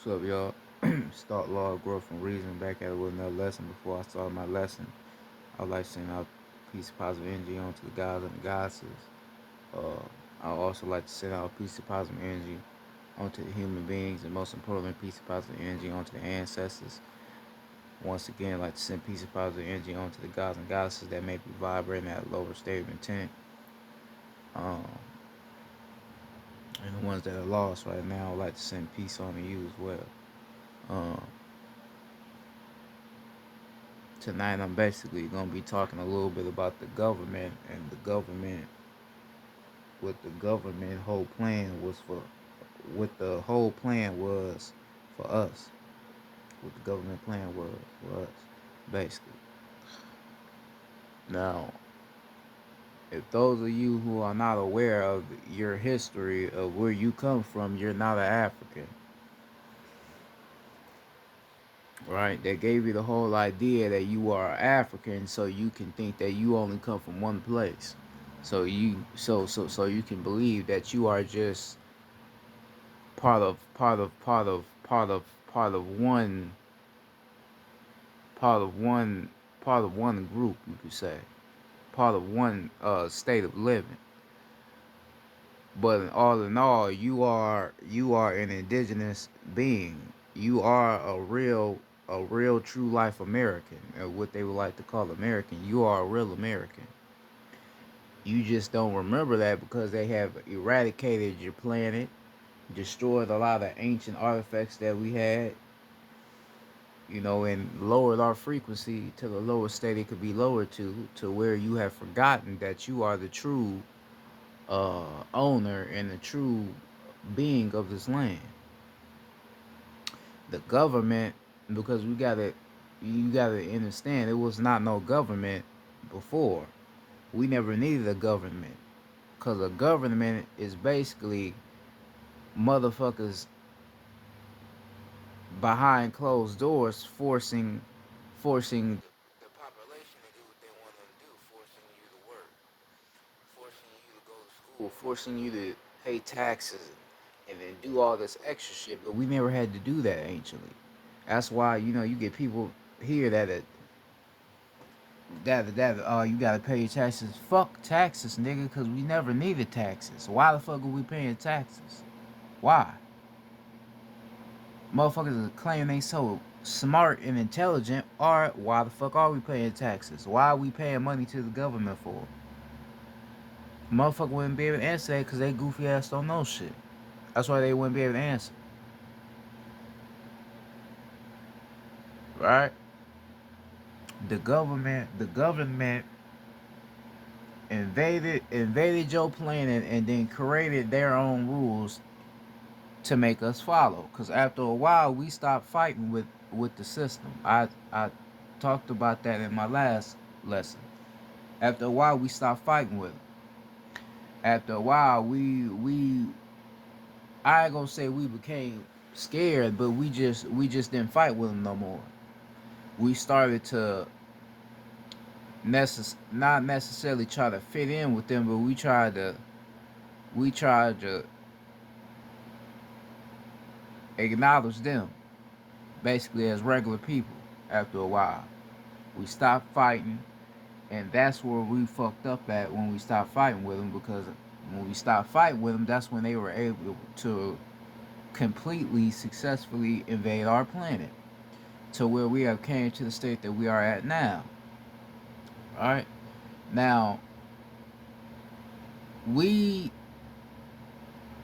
What's up, y'all? Start law, growth, and reason. Back at it with another lesson. Before I start my lesson, I'd like to send out a piece of positive energy onto the guys and the goddesses. Uh, I also like to send out a piece of positive energy onto the human beings, and most importantly, a piece of positive energy onto the ancestors. Once again, I'd like to send a piece of positive energy onto the gods and goddesses that may be vibrating at a lower state of intent, um, and the ones that are lost right now. I'd like to send peace on to you as well. Um, Tonight I'm basically going to be talking a little bit about the government and the government, what the government whole plan was for, what the whole plan was for us, what the government plan was for us, basically. Now, if those of you who are not aware of your history of where you come from, you're not an African, right? They gave you the whole idea that you are African so you can think that you only come from one place. So you can believe that you are just part of part of one part of one group, you could say, part of one state of living. But in all, you are an indigenous being. You are a real true life American, or what they would like to call American. You are a real American. You just don't remember that because they have eradicated your planet, destroyed a lot of ancient artifacts that we had, and lowered our frequency to the lowest state it could be lowered to where you have forgotten that you are the true owner and the true being of this land. The government, because you gotta understand, it was not no government before. We never needed a government, because a government is basically motherfuckers behind closed doors forcing the population to do what they want them to do, forcing you to work, forcing you to go to school, forcing you to pay taxes and then do all this extra shit. But we never had to do that anciently. That's why you get people here that you gotta pay your taxes. Fuck taxes, nigga, because we never needed taxes. Why the fuck are we paying taxes? Why? Motherfuckers claim they so smart and intelligent. Or why the fuck are we paying taxes? Why are we paying money to the government for? Motherfucker wouldn't be able to answer that because they goofy ass don't know shit. That's why they wouldn't be able to answer. Right? The government invaded your planet and then created their own rules to make us follow. Cause after a while we stopped fighting with the system. I talked about that in my last lesson. After a while we stopped fighting with them. After a while we I ain't gonna say we became scared, but we just didn't fight with them no more. We started to not necessarily try to fit in with them, but we tried to acknowledge them basically as regular people. After a while, we stopped fighting, and that's where we fucked up at when we stopped fighting with them. Because when we stopped fighting with them, that's when they were able to completely successfully invade our planet to where we have came to the state that we are at now. All right, now we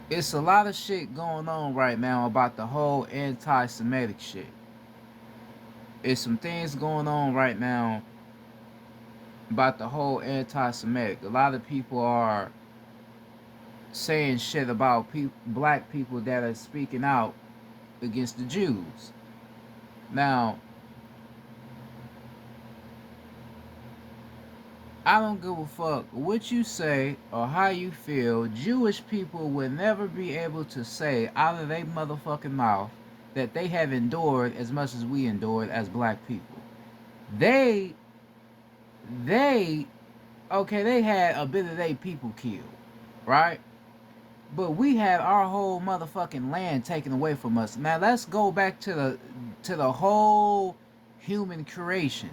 it's a lot of shit going on right now about the whole anti-Semitic shit. It's some things going on right now about the whole anti-Semitic. A lot of people are saying shit about black people that are speaking out against the Jews. Now, I don't give a fuck what you say or how you feel. Jewish people would never be able to say out of their motherfucking mouth that they have endured as much as we endured as black people. They, they, okay, they had a bit of their people killed, right? But we had our whole motherfucking land taken away from us. Now let's go back to the whole human creation.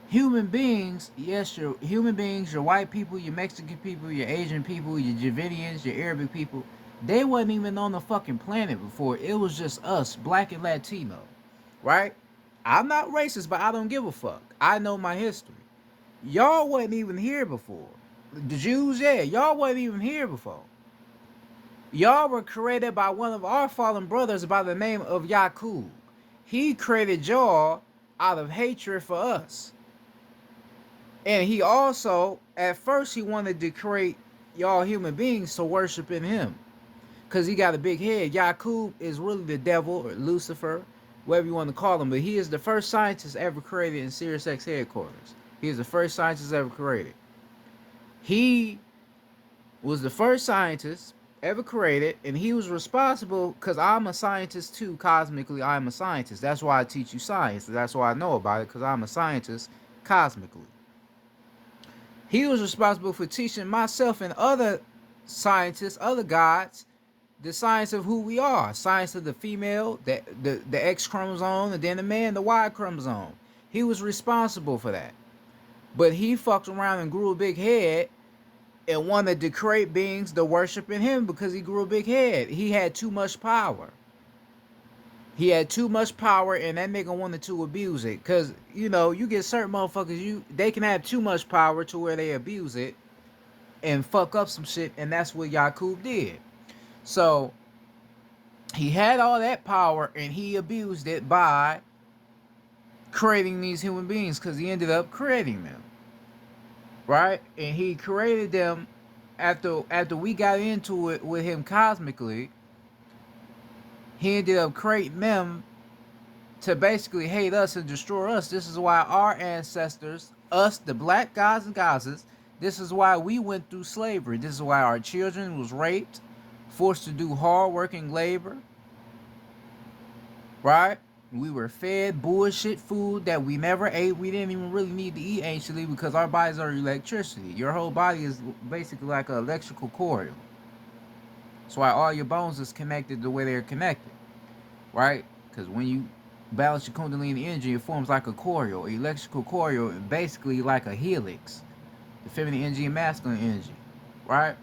Human beings, yes, your human beings, your white people, your Mexican people, your Asian people, your Javidians, your Arabic people, they wasn't even on the fucking planet before. It was just us, black and Latino, right? I'm not racist, but I don't give a fuck. I know my history. Y'all wasn't even here before. The Jews, yeah, y'all wasn't even here before. Y'all were created by one of our fallen brothers by the name of Yakub. He created y'all out of hatred for us. And he also, at first, he wanted to create y'all human beings to worship in him. Because he got a big head. Yakub is really the devil or Lucifer, whatever you want to call him. But he is the first scientist ever created in Sirius X headquarters. He is the first scientist ever created. He was the first scientist ever created, and he was responsible, because I'm a scientist too, cosmically. I'm a scientist. That's why I teach you science. That's why I know about it, because I'm a scientist cosmically. He was responsible for teaching myself and other scientists, other gods, the science of who we are. Science of the female, the X chromosome, and then the man, the Y chromosome. He was responsible for that. But he fucked around and grew a big head and wanted to create beings to worship in him because he grew a big head. He had too much power. He had too much power, and that nigga wanted to abuse it. Cause you know, you get certain motherfuckers, they can have too much power to where they abuse it and fuck up some shit, and that's what Yakub did. So he had all that power, and he abused it by creating these human beings, because he ended up creating them, right? And he created them after we got into it with him cosmically. He ended up creating them to basically hate us and destroy us. This is why our ancestors, us, the black guys and goddesses, this is why we went through slavery. This is why our children was raped, forced to do hard working labor, right? We were fed bullshit food that we never ate. We didn't even really need to eat anciently, because our bodies are electricity. Your whole body is basically like an electrical coil. That's why all your bones is connected the way they're connected, right? Because when you balance your Kundalini energy, it forms like a coil, electrical coil, basically like a helix, the feminine energy and masculine energy, right?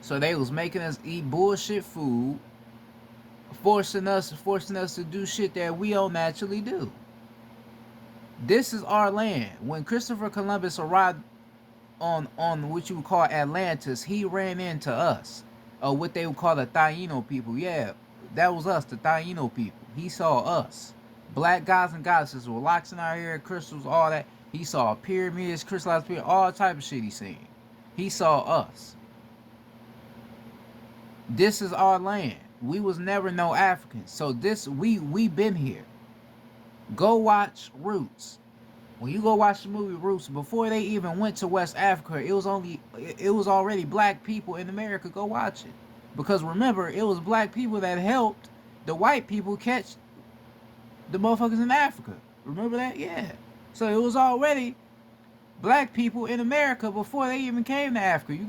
So they was making us eat bullshit food, forcing us to do shit that we don't naturally do. This is our land. When Christopher Columbus arrived on what you would call Atlantis, he ran into us, or what they would call the Taino people. Yeah, that was us, the Taino people. He saw us, black gods and goddesses with locks in our hair, crystals, all that. He saw pyramids, crystallized pyramids, all type of shit he seen. He saw us. This is our land. We was never no Africans. So this, we been here. Go watch Roots. When you go watch the movie Roots, before they even went to West Africa, it was already black people in America. Go watch it. Because remember, it was black people that helped the white people catch the motherfuckers in Africa. Remember that? Yeah. So it was already black people in America before they even came to Africa. You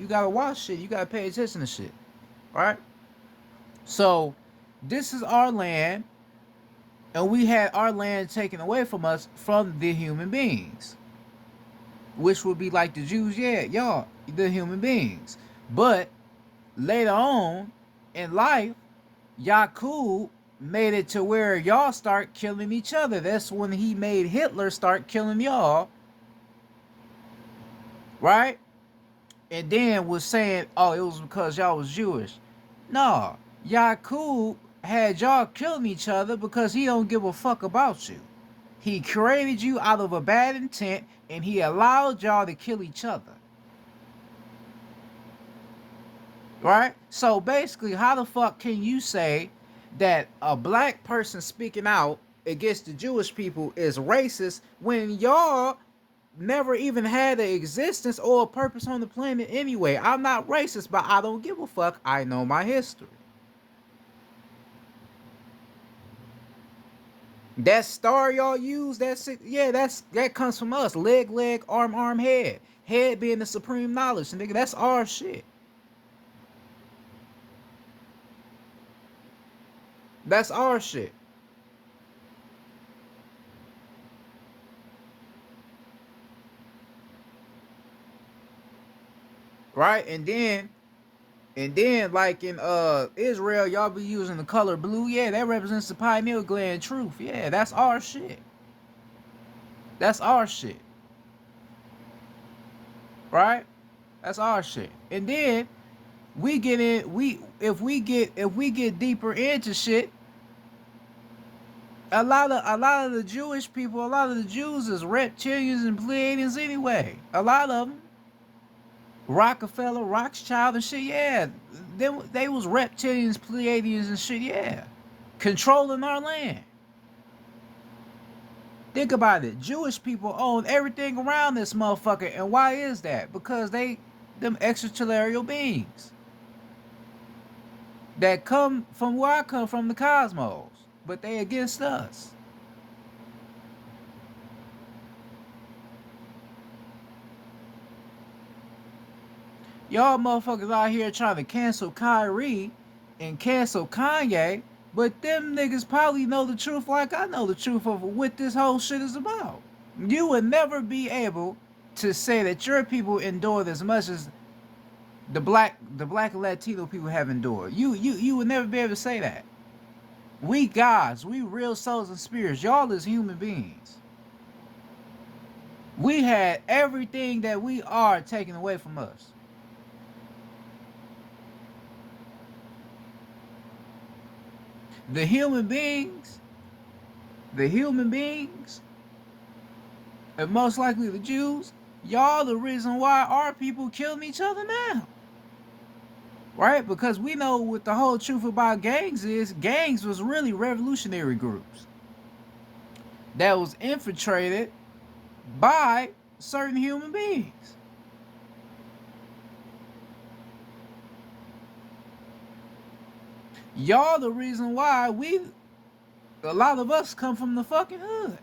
gotta watch shit. You gotta pay attention to shit. Right? So this is our land, and we had our land taken away from us from the human beings, which would be like the Jews. Yeah, y'all, the human beings. But later on in life, Yakub made it to where y'all start killing each other. That's when he made Hitler start killing y'all, right? And then was saying, oh, it was because y'all was Jewish. No, Yakub had y'all killing each other because he don't give a fuck about you. He created you out of a bad intent, and he allowed y'all to kill each other. Right? So basically, how the fuck can you say that a black person speaking out against the Jewish people is racist when y'all never even had an existence or a purpose on the planet anyway? I'm not racist, but I don't give a fuck. I know my history. That star y'all use, that comes from us. Leg, arm, head. Head being the supreme knowledge, nigga. That's our shit. That's our shit. Right? And then like in Israel, y'all be using the color blue. Yeah, that represents the pineal gland truth. Yeah, that's our shit. That's our shit. Right? That's our shit. And then we get in we if we get deeper into shit, a lot of the Jewish people, a lot of the Jews is reptilians and Pleiadians anyway. A lot of them, Rockefeller, Rothschild and shit. Yeah, they was reptilians, Pleiadians and shit. Yeah, controlling our land. Think about it. Jewish people own everything around this motherfucker, and why is that? Because they them extraterrestrial beings that come from where I come from, the cosmos, but they against us. Y'all motherfuckers out here trying to cancel Kyrie and cancel Kanye, but them niggas probably know the truth like I know the truth of what this whole shit is about. You would never be able to say that your people endured as much as the black and Latino people have endured. You would never be able to say that. We gods, we real souls and spirits. Y'all is human beings. We had everything that we are taken away from us. The human beings, the human beings, and most likely the Jews, y'all the reason why our people killing each other now. Right? Because we know what the whole truth about gangs was really revolutionary groups that was infiltrated by certain human beings. Y'all the reason why a lot of us come from the fucking hood.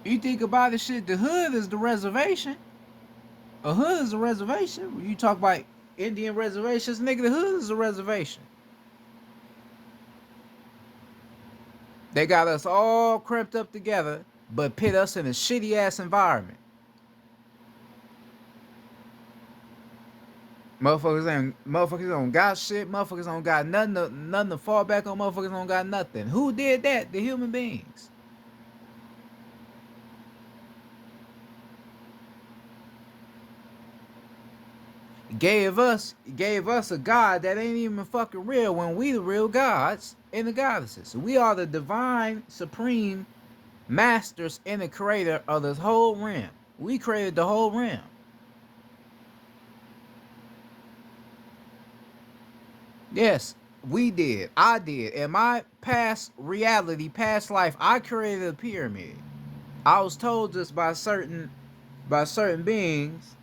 You think about this shit, the hood is the reservation. A hood is a reservation. When you talk about Indian reservations, nigga, the hood is a reservation. They got us all cramped up together, but pit us in a shitty ass environment. Motherfuckers don't got shit. Motherfuckers don't got nothing to fall back on. Motherfuckers don't got nothing. Who did that? The human beings. Gave us a God that ain't even fucking real when we the real gods and the goddesses. We are the divine supreme masters and the creator of this whole realm. We created the whole realm. Yes, we did. I did. In my past reality, past life, I created a pyramid. I was told this by certain beings,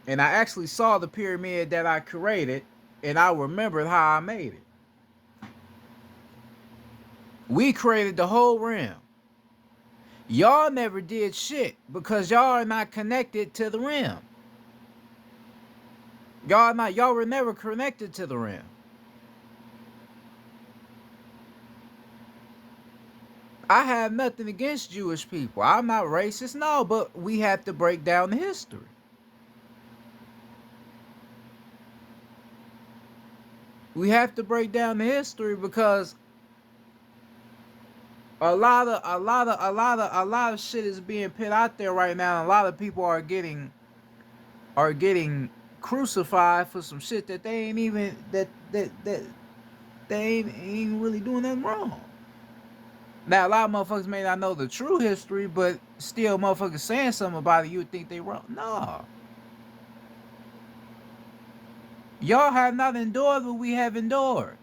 and I actually saw the pyramid that I created, and I remembered how I made it. We created the whole realm. Y'all never did shit because y'all are not connected to the realm. Y'all were never connected to the realm. I have nothing against Jewish people. I'm not racist, no, but we have to break down the history. We have to break down the history because a lot of shit is being put out there right now. And a lot of people are getting crucified for some shit that they ain't even that they ain't really doing nothing wrong. Now a lot of motherfuckers may not know the true history, but still motherfuckers saying something about it, you would think they wrong. No. Y'all have not endured what we have endured.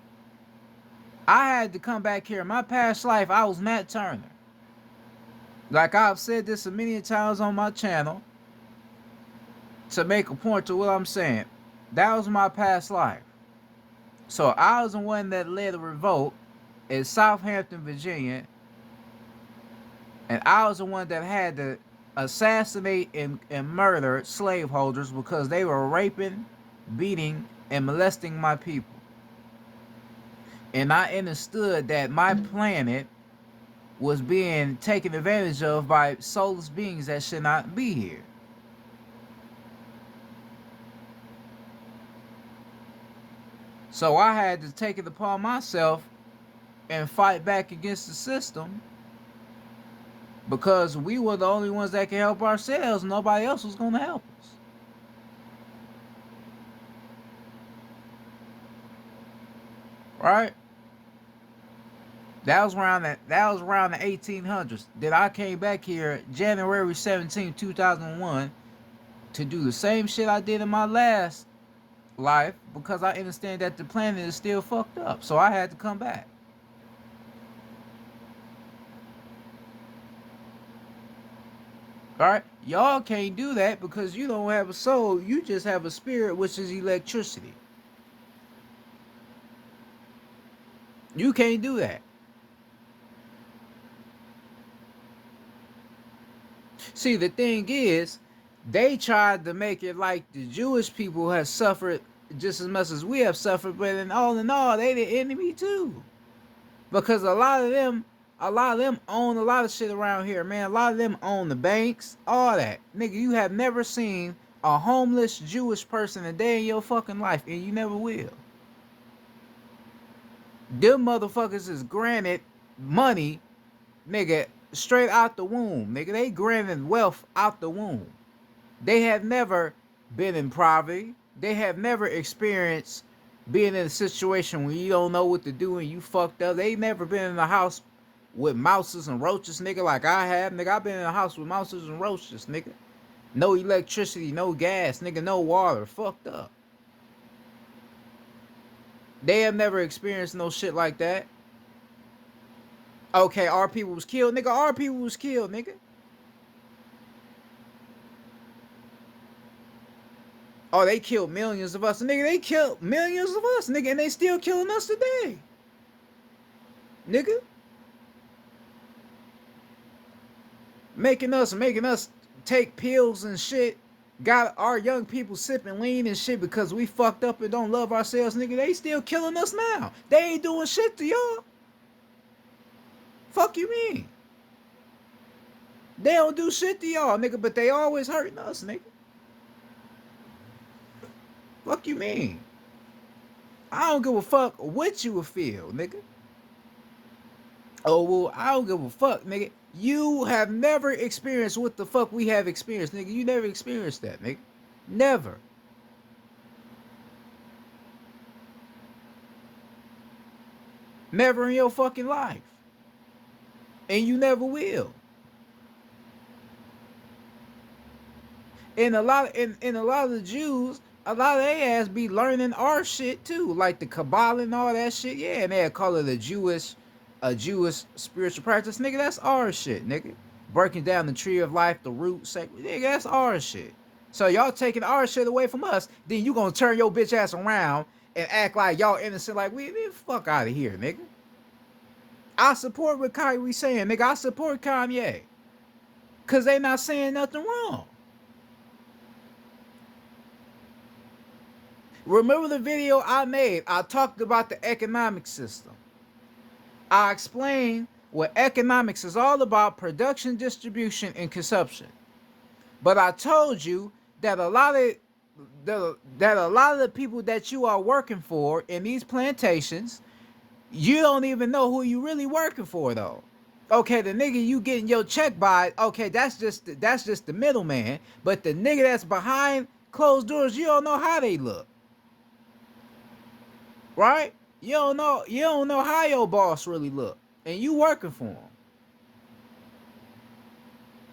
I had to come back here. In my past life, I was Matt Turner. Like I've said this a million times on my channel to make a point to what I'm saying. That was my past life. So I was the one that led a revolt in Southampton, Virginia, and I was the one that had to assassinate and murder slaveholders because they were raping, beating, and molesting my people. And I understood that my planet was being taken advantage of by soulless beings that should not be here. So I had to take it upon myself and fight back against the system because we were the only ones that could help ourselves. Nobody else was going to help us. Right? That was around the 1800s. Then I came back here January 17, 2001 to do the same shit I did in my last life because I understand that the planet is still fucked up. So I had to come back. Alright? Y'all can't do that because you don't have a soul. You just have a spirit, which is electricity. You can't do that. See, the thing is, they tried to make it like the Jewish people have suffered just as much as we have suffered, but in all, they the enemy too. Because a lot of them own a lot of shit around here, man. A lot of them own the banks, all that. Nigga, you have never seen a homeless Jewish person a day in your fucking life, and you never will. Them motherfuckers is granted money, nigga, straight out the womb. Nigga, they granted wealth out the womb. They have never been in poverty. They have never experienced being in a situation where you don't know what to do and you fucked up. They never been in a house with mouses and roaches, nigga, like I have. Nigga, I've been in a house with mouses and roaches, nigga. No electricity, no gas, nigga, no water. Fucked up. They have never experienced no shit like that. Okay, our people was killed, nigga. Our people was killed, nigga. Oh, they killed millions of us. Nigga, they killed millions of us, nigga, and they still killing us today. Nigga. Making us take pills and shit. Got our young people sipping lean and shit because we fucked up and don't love ourselves, nigga. They still killing us now. They ain't doing shit to y'all. Fuck you mean? They don't do shit to y'all, nigga, but they always hurting us, nigga. Fuck you mean? I don't give a fuck what you will feel, nigga. Oh, well, I don't give a fuck, nigga. You have never experienced what the fuck we have experienced, nigga. You never experienced that, nigga. Never. Never in your fucking life. And you never will. And a lot of the Jews, a lot of they ass be learning our shit too, like the Kabbalah and all that shit. Yeah, and they call it a Jewish spiritual practice, nigga. That's our shit, nigga. Breaking down the tree of life, the root, sacred, nigga. That's our shit. So y'all taking our shit away from us, then you gonna turn your bitch ass around and act like y'all innocent, like we fuck out of here, nigga. I support what Kyrie saying, nigga. I support Kanye, cause they not saying nothing wrong. Remember the video I made? I talked about the economic system. I explained what economics is all about: production, distribution, and consumption. But I told you that a lot of the people that you are working for in these plantations, you don't even know who you really working for though. Okay, the nigga you getting your check by, okay, that's just the middleman. But the nigga that's behind closed doors, you don't know how they look. Right? You don't know how your boss really look. And you working for him.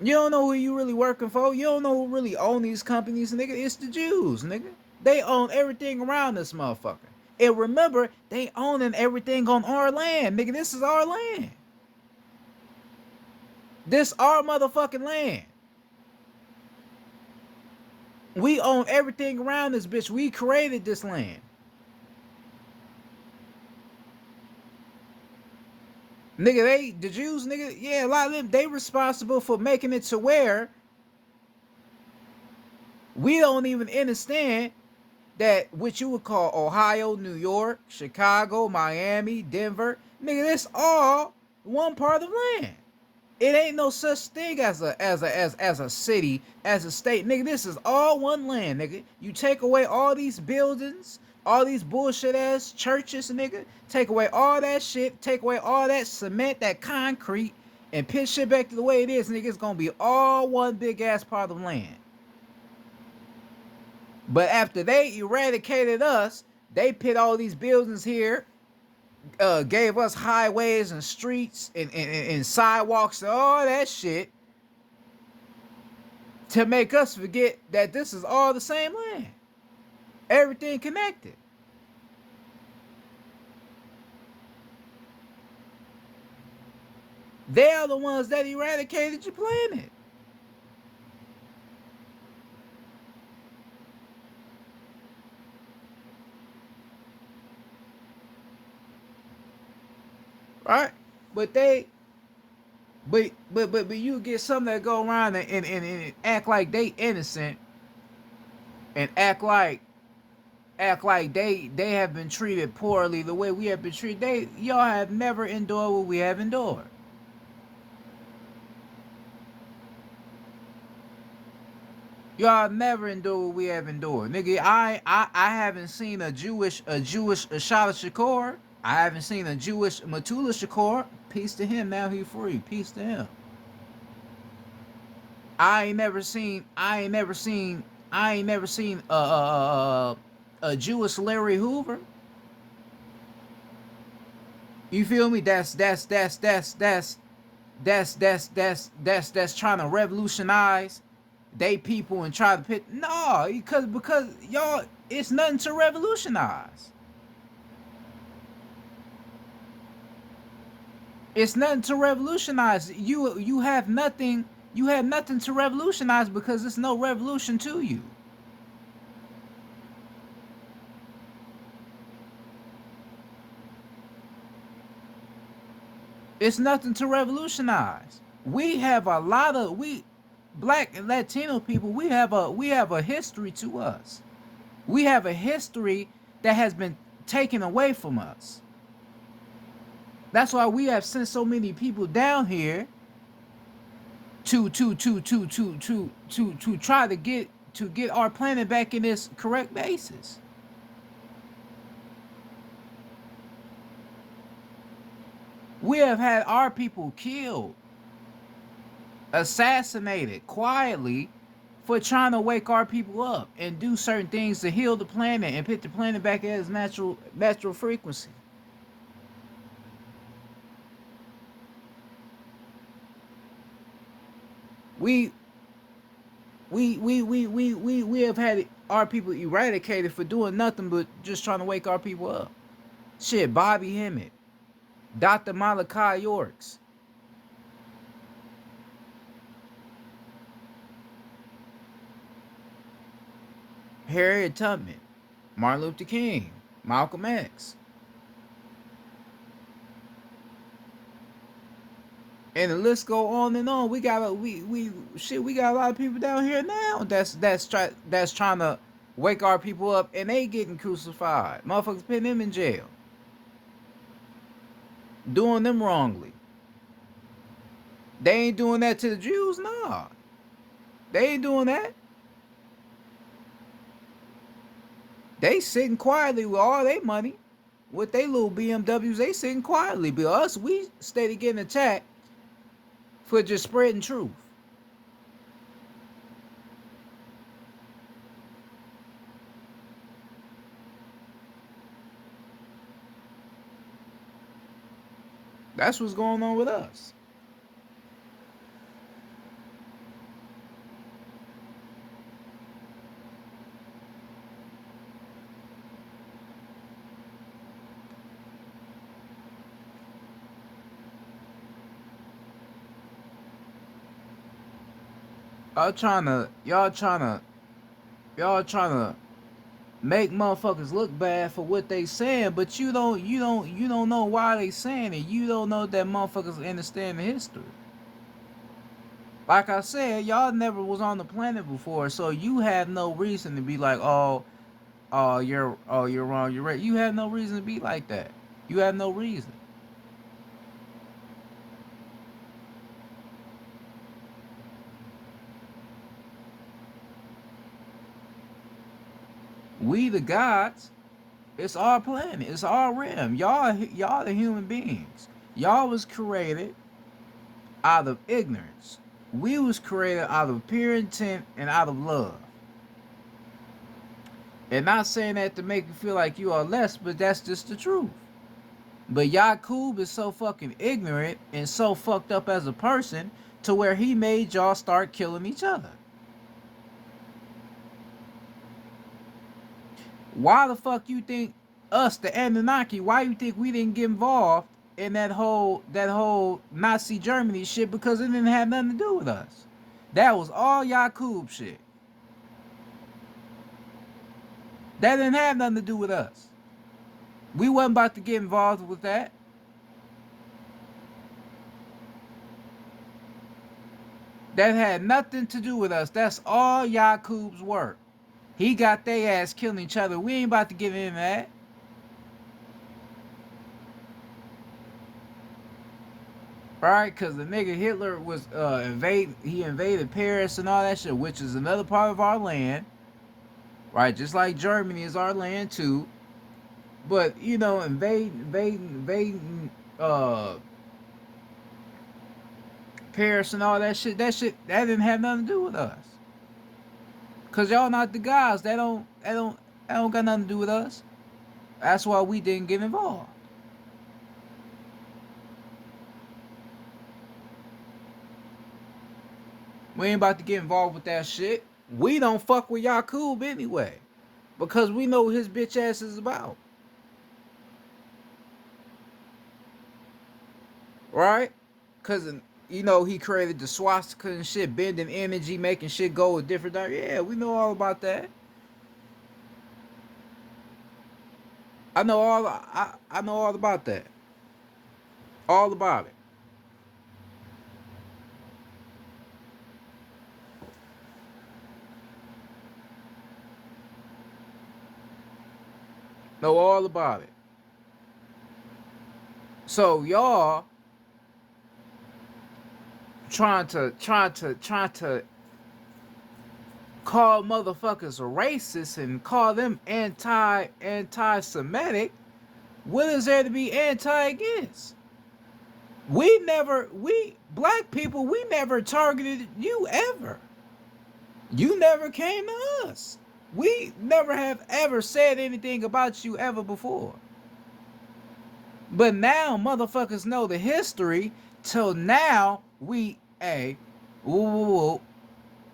You don't know who you really working for. You don't know who really own these companies, nigga. It's the Jews, nigga. They own everything around this motherfucker. And remember, they owning everything on our land, nigga. This is our land. This our motherfucking land. We own everything around this bitch. We created this land. Nigga, the Jews, nigga, yeah, a lot of them, they responsible for making it to where we don't even understand that what you would call Ohio, New York, Chicago, Miami, Denver, nigga, this all one part of land. It ain't no such thing as a city, as a state, nigga. This is all one land, nigga. You take away all these buildings, all these bullshit ass churches, nigga. Take away all that shit, take away all that cement, that concrete, and pitch shit back to the way it is, nigga. It's gonna be all one big ass part of land. But after they eradicated us, they put all these buildings here, gave us highways and streets and sidewalks and all that shit to make us forget that this is all the same land. Everything connected. They are the ones that eradicated your planet. Right? But they but you get some that go around and act like they innocent and act like they have been treated poorly the way we have been treated. Y'all have never endured what we have endured. Y'all never endured what we have endured. Nigga, I haven't seen a Jewish Ashala Shakur. I haven't seen a Jewish Metula Shakur. Peace to him, now he free. Peace to him. I ain't never seen a Jewish Larry Hoover. You feel me? That's trying to revolutionize they people and try to pit. No, because y'all, it's nothing to revolutionize. It's nothing to revolutionize. You have nothing. You have nothing to revolutionize because there's no revolution to you. It's nothing to revolutionize. We have a lot of black and Latino people. We have a history to us. We have a history that has been taken away from us. That's why we have sent so many people down here to try to get our planet back in its correct basis. We have had our people killed, assassinated quietly for trying to wake our people up and do certain things to heal the planet and put the planet back at its natural frequency. We have had our people eradicated for doing nothing but just trying to wake our people up. Shit, Bobby Hemmett, Dr. Malachi Yorks, Harriet Tubman, Martin Luther King, Malcolm X. And the list go on and on. We got we got a lot of people down here now that's trying to wake our people up, and they getting crucified. Motherfuckers putting them in jail, doing them wrongly. They ain't doing that to the Jews, nah. They ain't doing that. They sitting quietly with all their money, with their little BMWs. They sitting quietly, but us, we steady getting attacked for just spreading truth. That's what's going on with us. Y'all trying to make motherfuckers look bad for what they saying, but you don't know why they saying it. You don't know that motherfuckers understand the history. Like I said, y'all never was on the planet before, so you have no reason to be like, oh, you're wrong, you're right. You have no reason to be like that. You have no reason. We the gods, it's our planet, it's our realm. Y'all the human beings. Y'all was created out of ignorance. We was created out of pure intent and out of love. And not saying that to make you feel like you are less, but that's just the truth. But Yakub is so fucking ignorant and so fucked up as a person to where he made y'all start killing each other. Why the fuck you think us, the Anunnaki, why you think we didn't get involved in that whole Nazi Germany shit? Because it didn't have nothing to do with us. That was all Yakub shit. That didn't have nothing to do with us. We wasn't about to get involved with that. That had nothing to do with us. That's all Yakub's work. He got they ass killing each other. We ain't about to get into that. Right? Because the nigga Hitler was he invaded Paris and all that shit, which is another part of our land. Right? Just like Germany is our land too. But, you know, invading Paris and all that didn't have nothing to do with us. Cause y'all not the guys. That don't got nothing to do with us. That's why we didn't get involved. We ain't about to get involved with that shit. We don't fuck with Yakub anyway. Because we know what his bitch ass is about. Right? Cause you know he created the swastika and shit, bending energy, making shit go a different direction. Yeah, we know all about that. I know all about that. All about it. Know all about it. So y'all trying to call motherfuckers racist and call them anti-Semitic. What is there to be anti against? We black people, we never targeted you ever. You never came to us. We never have ever said anything about you ever before. But now motherfuckers know the history. Till now hey, woo, woo, woo,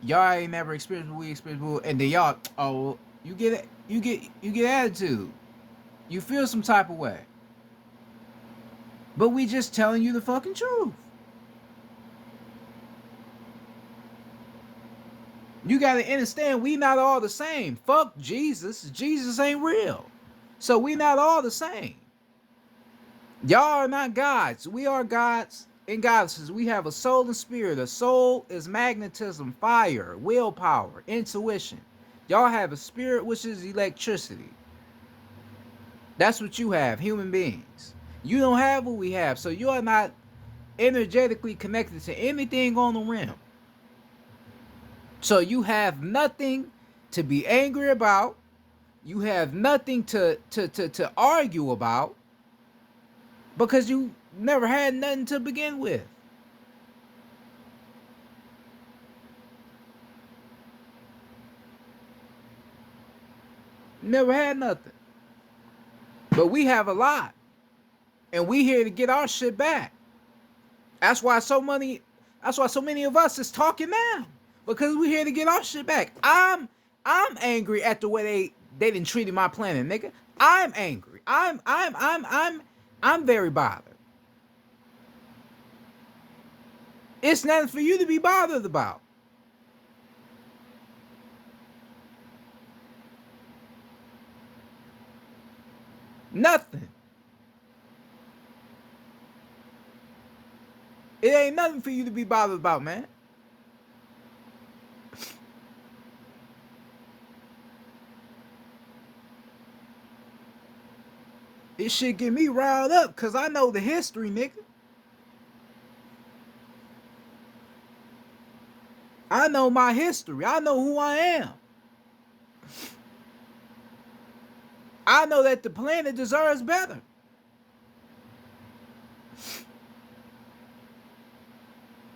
y'all ain't never experienced what we experienced, and then y'all, oh, you get attitude. You feel some type of way. But we just telling you the fucking truth. You gotta understand, we not all the same. Fuck Jesus. Jesus ain't real. So we not all the same. Y'all are not gods. We are gods and goddesses. We have a soul and spirit. A soul is magnetism, fire, willpower, intuition. Y'all have a spirit, which is electricity. That's what you have, human beings. You don't have what we have, so you are not energetically connected to anything on the rim. So you have nothing to be angry about. You have nothing to argue about because you never had nothing to begin with. Never had nothing. But we have a lot. And we here to get our shit back. That's why so many of us is talking now. Because we here to get our shit back. I'm angry at the way they didn't treat my planet, nigga. I'm angry. I'm very bothered. It's nothing for you to be bothered about. Nothing. It ain't nothing for you to be bothered about, man. This shit get me riled up because I know the history, nigga. I know my history. I know who I am. I know that the planet deserves better.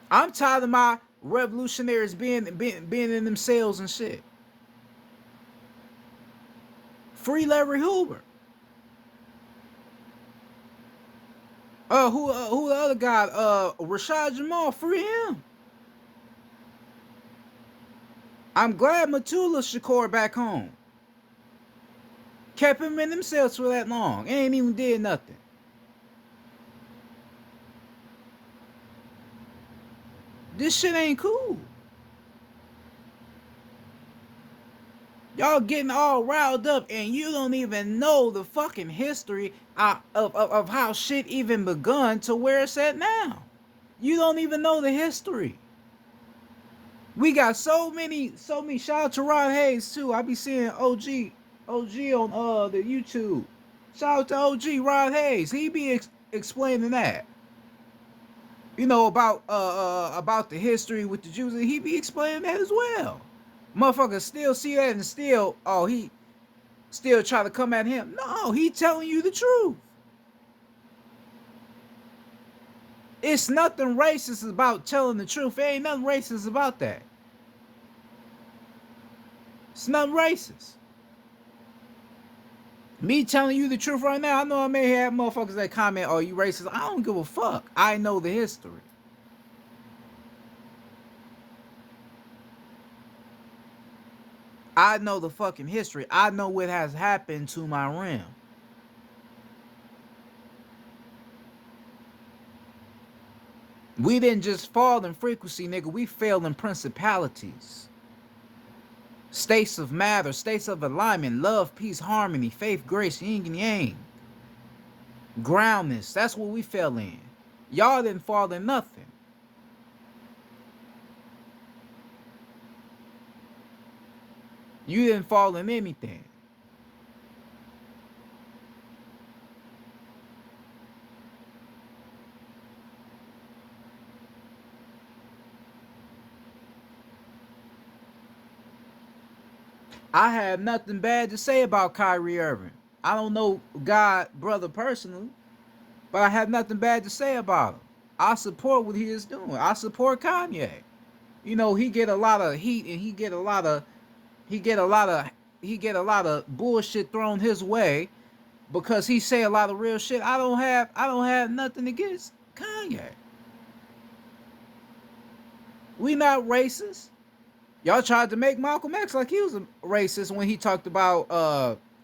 I'm tired of my revolutionaries being in themselves and shit. Free Larry Hoover. Who the other guy? Rashad Jamal. Free him. I'm glad Matula Shakur back home. Kept him in themselves for that long. Ain't even did nothing. This shit ain't cool. Y'all getting all riled up and you don't even know the fucking history of how shit even begun to where it's at now. You don't even know the history. We got so many. Shout out to Rod Hayes too. I be seeing OG on the YouTube. Shout out to OG Rod Hayes. He be explaining that. You know about the history with the Jews. He be explaining that as well. Motherfuckers still see that and still, he still try to come at him. No, he telling you the truth. It's nothing racist about telling the truth. There ain't nothing racist about that. It's nothing racist. Me telling you the truth right now, I know I may have motherfuckers that comment, "Oh, you racist." I don't give a fuck. I know the history. I know the fucking history. I know what has happened to my realm. We didn't just fall in frequency, nigga. We fell in principalities. States of matter, states of alignment, love, peace, harmony, faith, grace, yin and yang. Groundness. That's what we fell in. Y'all didn't fall in nothing. You didn't fall in anything. I have nothing bad to say about Kyrie Irving. I don't know God, brother, personally, but I have nothing bad to say about him. I support what he is doing. I support Kanye. You know, he get a lot of heat and he get a lot of bullshit thrown his way because he say a lot of real shit. I don't have nothing against Kanye. We not racist. Y'all tried to make Malcolm X like he was a racist when he talked about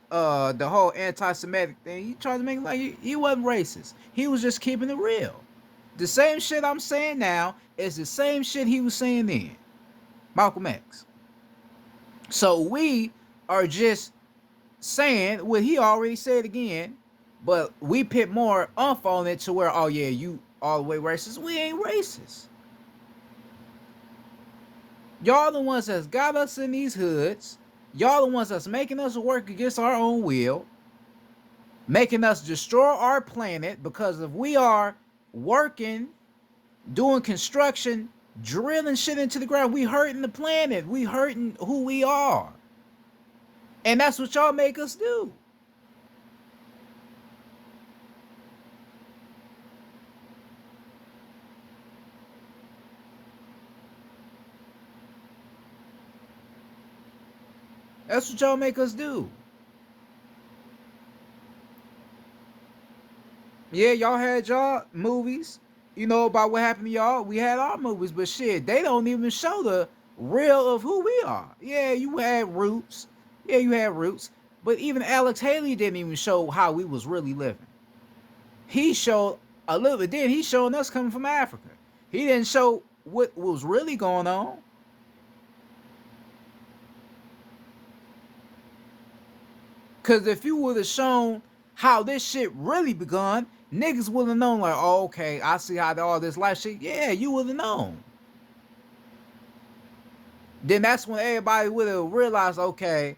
the whole anti-Semitic thing. He tried to make it like he wasn't racist. He was just keeping it real. The same shit I'm saying now is the same shit he was saying then. Malcolm X. So we are just saying what he already said again, but we put more umph on it to where, oh yeah, you all the way racist. We ain't racist. Y'all the ones that's got us in these hoods. Y'all the ones that's making us work against our own will. Making us destroy our planet because if we are working, doing construction, drilling shit into the ground, we hurting the planet. We hurting who we are. And that's what y'all make us do. That's what y'all make us do. Yeah, y'all had y'all movies, you know, about what happened to y'all. We had our movies, but shit, they don't even show the real of who we are. Yeah, you had roots. Yeah, you had roots. But even Alex Haley didn't even show how we was really living. He showed a little bit. Then he's showing us coming from Africa. He didn't show what was really going on. Because if you would have shown how this shit really begun, niggas would have known, like, oh, okay, I see how all this life shit. Yeah, you would have known. Then that's when everybody would have realized, okay,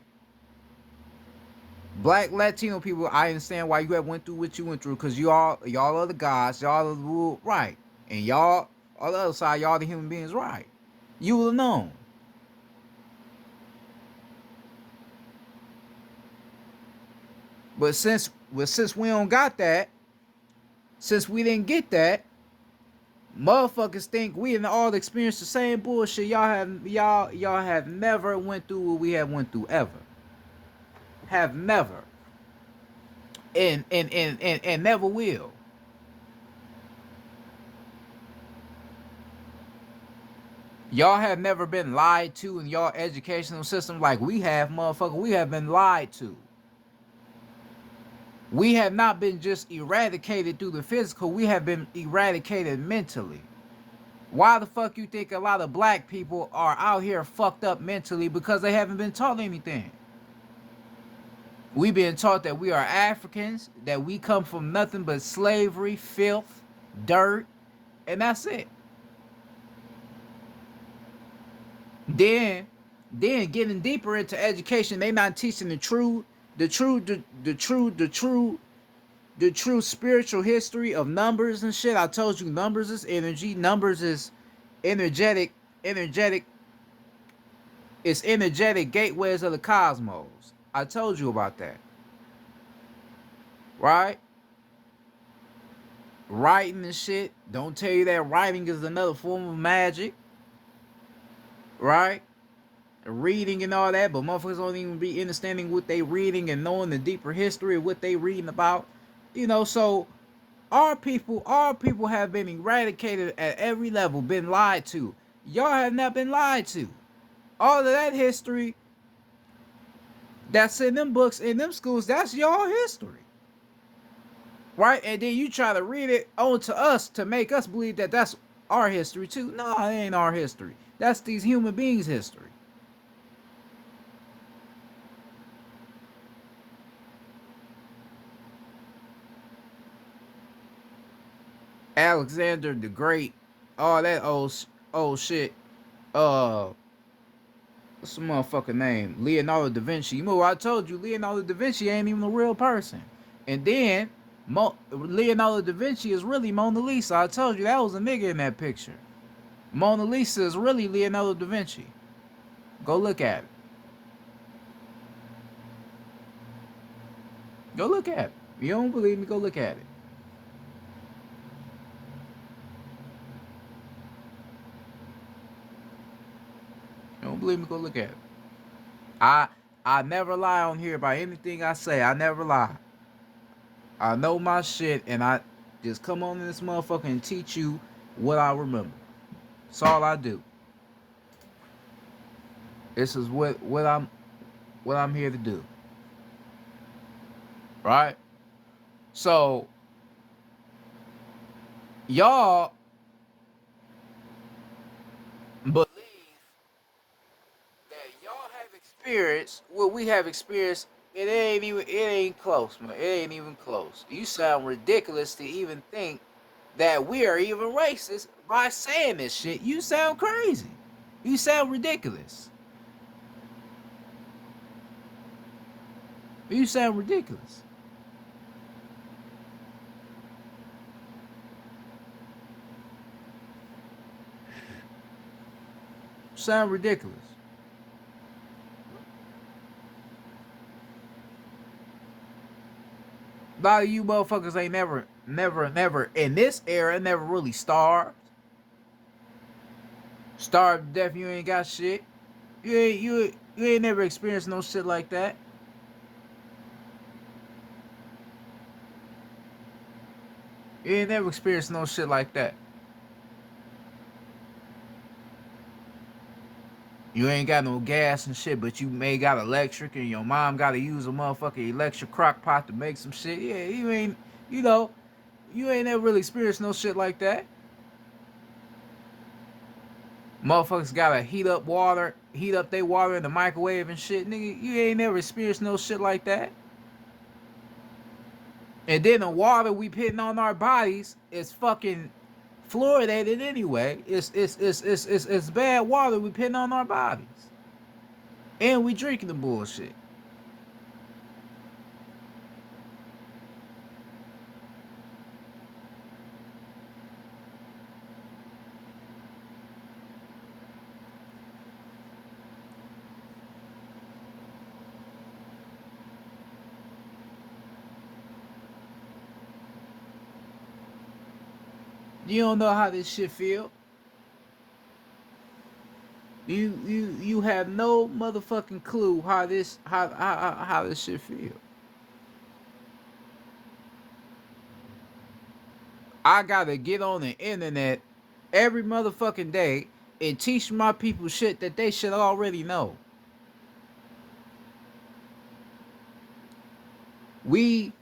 Black Latino people, I understand why you have went through what you went through, cause y'all are the gods, y'all are the rule, right, and y'all on the other side, y'all the human beings, right. You will have known, but since we don't got that, since we didn't get that, motherfuckers think we and all experience the same bullshit. Y'all have never went through what we have went through ever, have never, and never will. Y'all have never been lied to in y'all educational system like we have, motherfucker. We have been lied to. We have not been just eradicated through the physical, we have been eradicated mentally. Why the fuck you think a lot of black people are out here fucked up mentally? Because they haven't been taught anything. We've been taught that we are Africans, that we come from nothing but slavery, filth, dirt, and that's it. Then, then getting deeper into education, they not teaching the true spiritual history of numbers and shit. I told you numbers is energy. Numbers is energetic, energetic. It's energetic gateways of the cosmos. I told you about that. Right? Writing and shit. Don't tell you that writing is another form of magic. Right? Reading and all that, but motherfuckers don't even be understanding what they reading and knowing the deeper history of what they reading about. So our people have been eradicated at every level, been lied to. Y'all have not been lied to. All of that history that's in them books, in them schools, that's y'all history. Right? And then you try to read it onto us to make us believe that that's our history too. No, it ain't our history. That's these human beings' history. Alexander the Great, all that old shit. Uh, what's the motherfucker name? Leonardo da Vinci. You know what I told you? Leonardo da Vinci ain't even a real person. And then Leonardo da Vinci is really Mona Lisa. I told you that was a nigga in that picture. Mona Lisa is really Leonardo da Vinci. Go look at it. Go look at it. You don't believe me? Go look at it. You don't believe me? Go look at it. I I never lie on here about anything I say. I never lie. I know my shit, and I just come on this motherfucker and teach you what I remember. That's all I do. This is what I'm here to do. Right? So y'all believe that y'all have experienced what we have experienced. It ain't close, man. It ain't even close. You sound ridiculous to even think that we are even racist by saying this shit. You sound crazy. You sound ridiculous. You sound ridiculous. Sound ridiculous. A lot of you motherfuckers ain't never in this era never really starved. Starved to death, you ain't got shit. You ain't never experienced no shit like that. You ain't never experienced no shit like that. You ain't got no gas and shit, but you may got electric, and your mom got to use a motherfucking electric crock pot to make some shit. Yeah, you know, you ain't never really experienced no shit like that. Motherfuckers gotta heat up their water in the microwave and shit. Nigga, you ain't never experienced no shit like that. And then the water we putting on our bodies is fucking fluoridated anyway. It's bad water we putting on our bodies. And we drinking the bullshit. You don't know how this shit feel. You have no motherfucking clue how how this shit feel. I gotta get on the internet every motherfucking day and teach my people shit that they should already know. We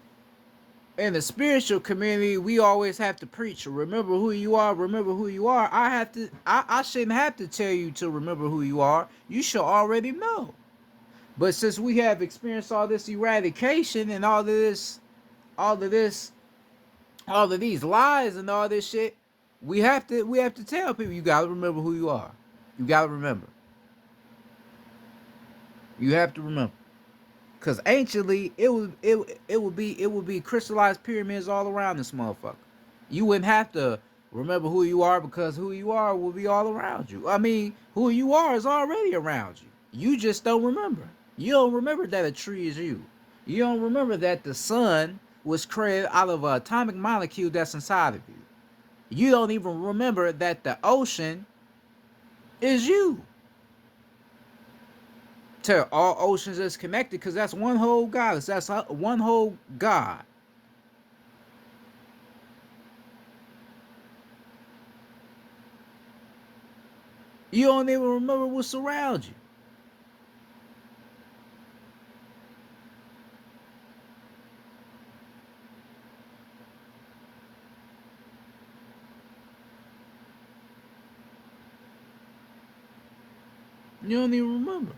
in the spiritual community, we always have to preach. Remember who you are. Remember who you are. I shouldn't have to tell you to remember who you are. You should already know. But since we have experienced all this eradication and all of this, all of these lies and all this shit, we have to tell people you gotta remember who you are. You gotta remember. You have to remember. Cause anciently it would be crystallized pyramids all around this motherfucker. You wouldn't have to remember who you are because who you are will be all around you. I mean, who you are is already around you. You just don't remember. You don't remember that a tree is you. You don't remember that the sun was created out of an atomic molecule that's inside of you. You don't even remember that the ocean is you. To all oceans is connected because that's one whole goddess. That's one whole God. You don't even remember what surrounds you. You don't even remember.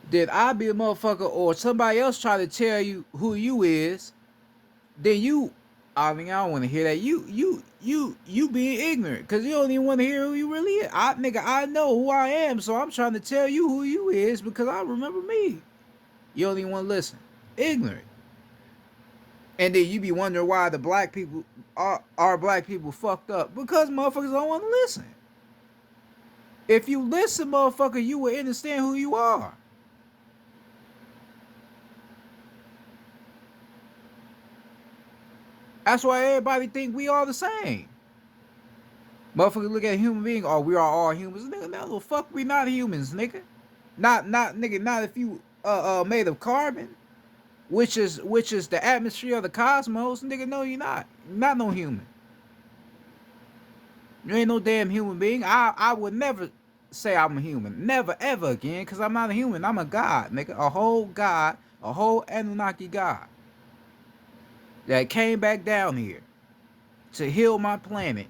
Did I be a motherfucker or somebody else try to tell you who you is, then you, I mean, I don't want to hear that. You being ignorant because you don't even want to hear who you really is. I know who I am, so I'm trying to tell you who you is because I remember me. You don't even want to listen. Ignorant. And then you be wondering why the black people are black people fucked up because motherfuckers don't want to listen. If you listen, motherfucker, you will understand who you are. That's why everybody think we all the same. Motherfuckers look at a human being, oh, we are all humans. Nigga, no, the fuck, we not humans, nigga. Not if you made of carbon, which is the atmosphere of the cosmos, nigga. No, you're not. You're not no human. You ain't no damn human being. I would never say I'm a human. Never ever again, because I'm not a human. I'm a god, nigga. A whole god, a whole Anunnaki god that came back down here to heal my planet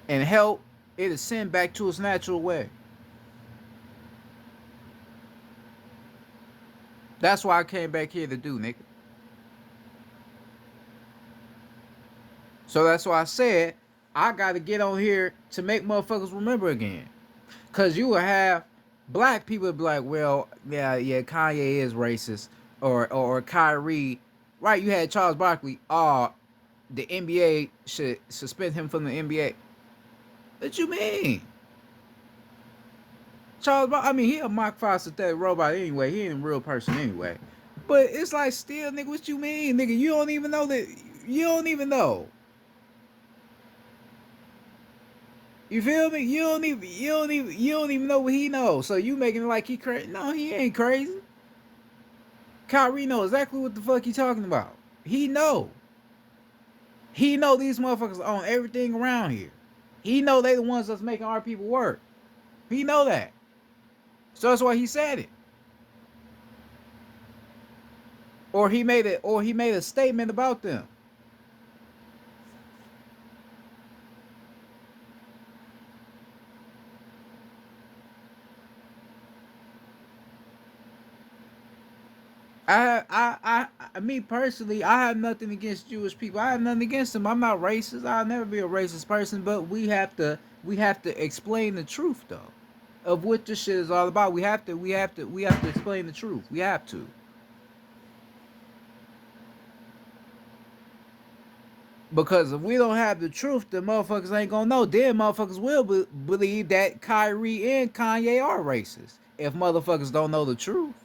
and help it ascend back to its natural way. That's why I came back here to do, nigga. So that's why I said I gotta get on here to make motherfuckers remember again. Cause you will have black people be like, well, yeah, Kanye is racist. Or Kyrie. Right, you had Charles Barkley. The NBA should suspend him from the NBA. What you mean? I mean, he a Mach 5 synthetic robot anyway. He ain't a real person anyway. But it's like, still, nigga, what you mean, nigga? You don't even know that. You don't even know. You feel me? You don't even know what he knows. So you making it like he crazy? No, he ain't crazy. Kyrie know exactly what the fuck he talking about. He know. He know these motherfuckers own everything around here. He know they the ones that's making our people work. He know that. So that's why he said it. Or he made a statement about them. Me personally, I have nothing against Jewish people. I have nothing against them. I'm not racist. I'll never be a racist person. But we have to explain the truth though, of what this shit is all about. We have to explain the truth. We have to. Because if we don't have the truth, the motherfuckers ain't gonna know. Then motherfuckers will believe that Kyrie and Kanye are racist. If motherfuckers don't know the truth.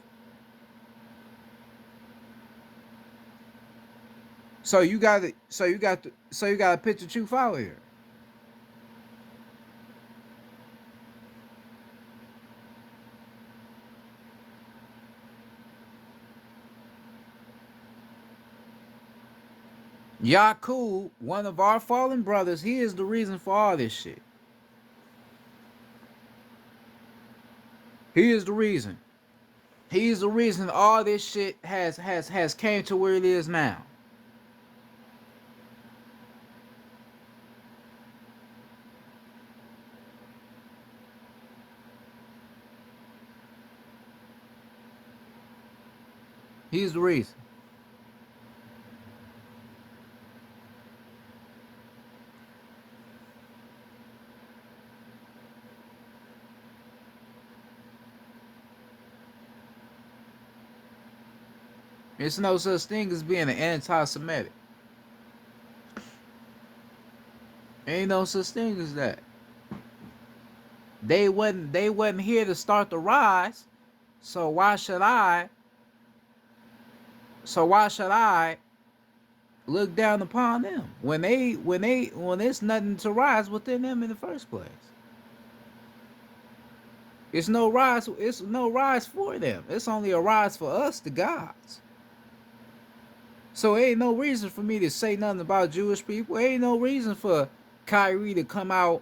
So you got to, so you got to picture truth out here. Yakub, one of our fallen brothers, he is the reason for all this shit. He is the reason. He is the reason all this shit has came to where it is now. He's the reason. It's no such thing as being an anti-Semitic. Ain't no such thing as that. They wasn't here to start the rise. So why should I look down upon them when it's nothing to rise within them in the first place? It's no rise for them. It's only a rise for us, the gods. So ain't no reason for me to say nothing about Jewish people. Ain't no reason for Kyrie to come out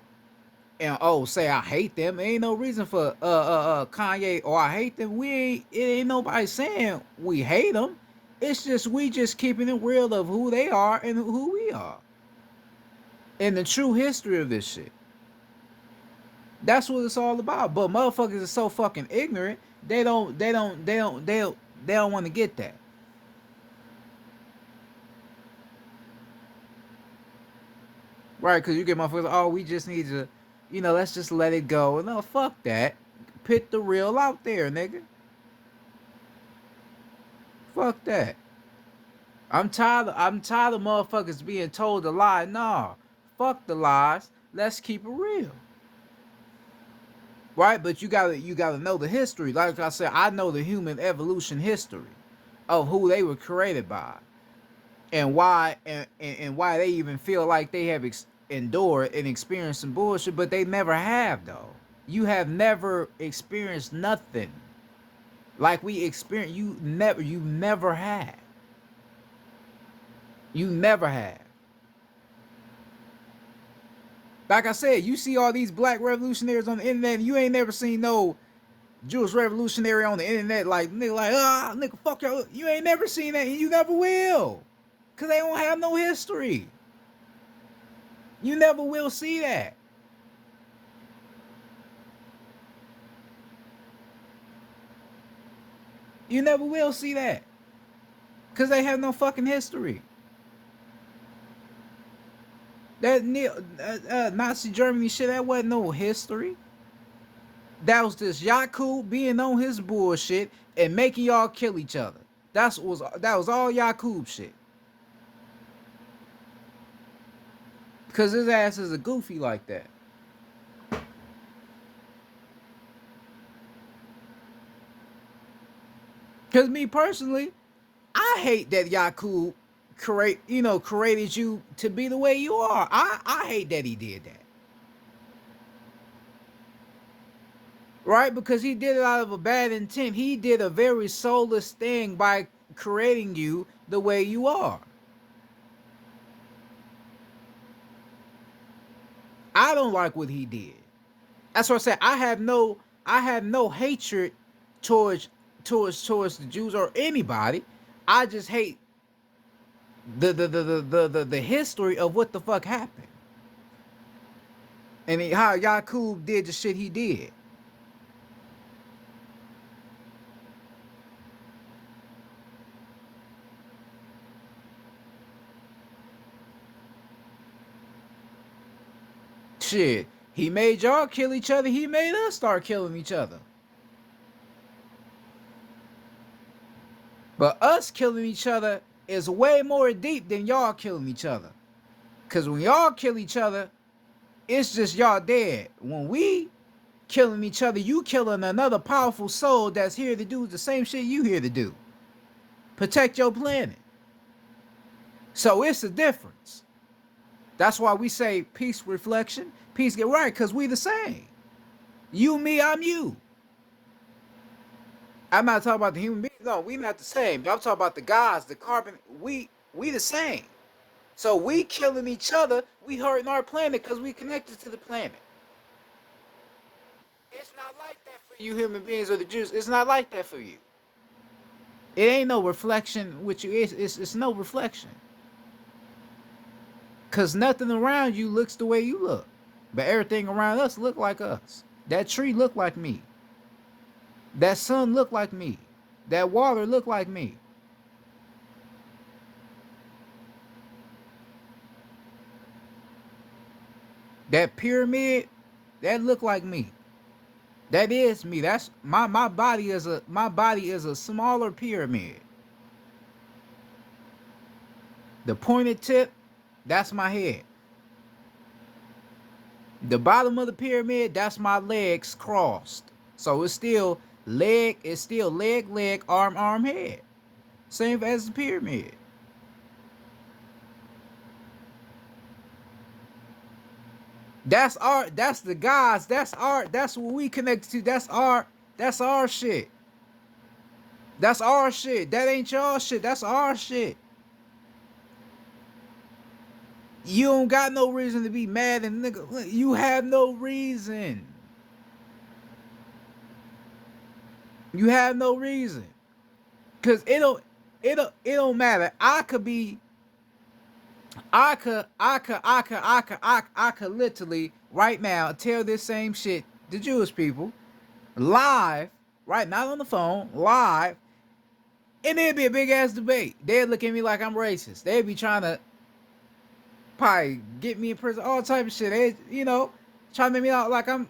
and say I hate them. Ain't no reason for Kanye I hate them. It ain't nobody saying we hate them. It's just we just keeping it real of who they are and who we are. And the true history of this shit. That's what it's all about. But motherfuckers are so fucking ignorant, they don't want to get that. Right, because you get motherfuckers, we just need to, let's just let it go. No, fuck that. Put the real out there, nigga. Fuck that. I'm tired of motherfuckers being told a lie. Nah, fuck the lies. Let's keep it real. Right, but you gotta know the history. Like I said, I know the human evolution history of who they were created by, and why and why they even feel like they have endured and experienced some bullshit, but they never have though. You have never experienced nothing like we experienced. You never have. You never have. Like I said, you see all these black revolutionaries on the internet, and you ain't never seen no Jewish revolutionary on the internet nigga, fuck y'all. You ain't never seen that, and you never will. Because they don't have no history. You never will see that. You never will see that. Because they have no fucking history. That Nazi Germany shit, that wasn't no history. That was just Yakub being on his bullshit and making y'all kill each other. That was all Yakub shit. Because his ass is a goofy like that. Because me personally, I hate that Yakub created you to be the way you are. I hate that he did that. Right? Because he did it out of a bad intent. He did a very soulless thing by creating you the way you are. I don't like what he did. That's what I said. I have no hatred towards the Jews or anybody. I just hate the history of what the fuck happened. And how Yakub did the shit he did. Shit, he made y'all kill each other. He made us start killing each other. But us killing each other is way more deep than y'all killing each other. Because when y'all kill each other, it's just y'all dead. When we killing each other, you killing another powerful soul that's here to do the same shit you here to do. Protect your planet. So it's a difference. That's why we say peace reflection, peace get right, because we the same. You, me, I'm you. I'm not talking about the human beings. No, we not the same. I'm talking about the gods, the carbon. We the same. So we killing each other. We hurting our planet because we connected to the planet. It's not like that for you human beings or the Jews. It's not like that for you. It ain't no reflection with you. It's no reflection. Cause nothing around you looks the way you look. But everything around us look like us. That tree look like me. That sun look like me. That water look like me. That pyramid, that look like me. That is me. That's my body is a smaller pyramid. The pointed tip, that's my head. The bottom of the pyramid, that's my legs crossed. So it's still leg, arm, head. Same as the pyramid. That's the gods, that's what we connected to. That's our shit. That's our shit. That ain't y'all shit. That's our shit. You don't got no reason to be mad and nigga. You have no reason. You have no reason. Cause it don't matter. I could literally right now tell this same shit to Jewish people live, right? Not on the phone, live, and it'd be a big ass debate. They'd look at me like I'm racist. They'd be trying to probably get me in prison, all type of shit. They, trying to make me out like I'm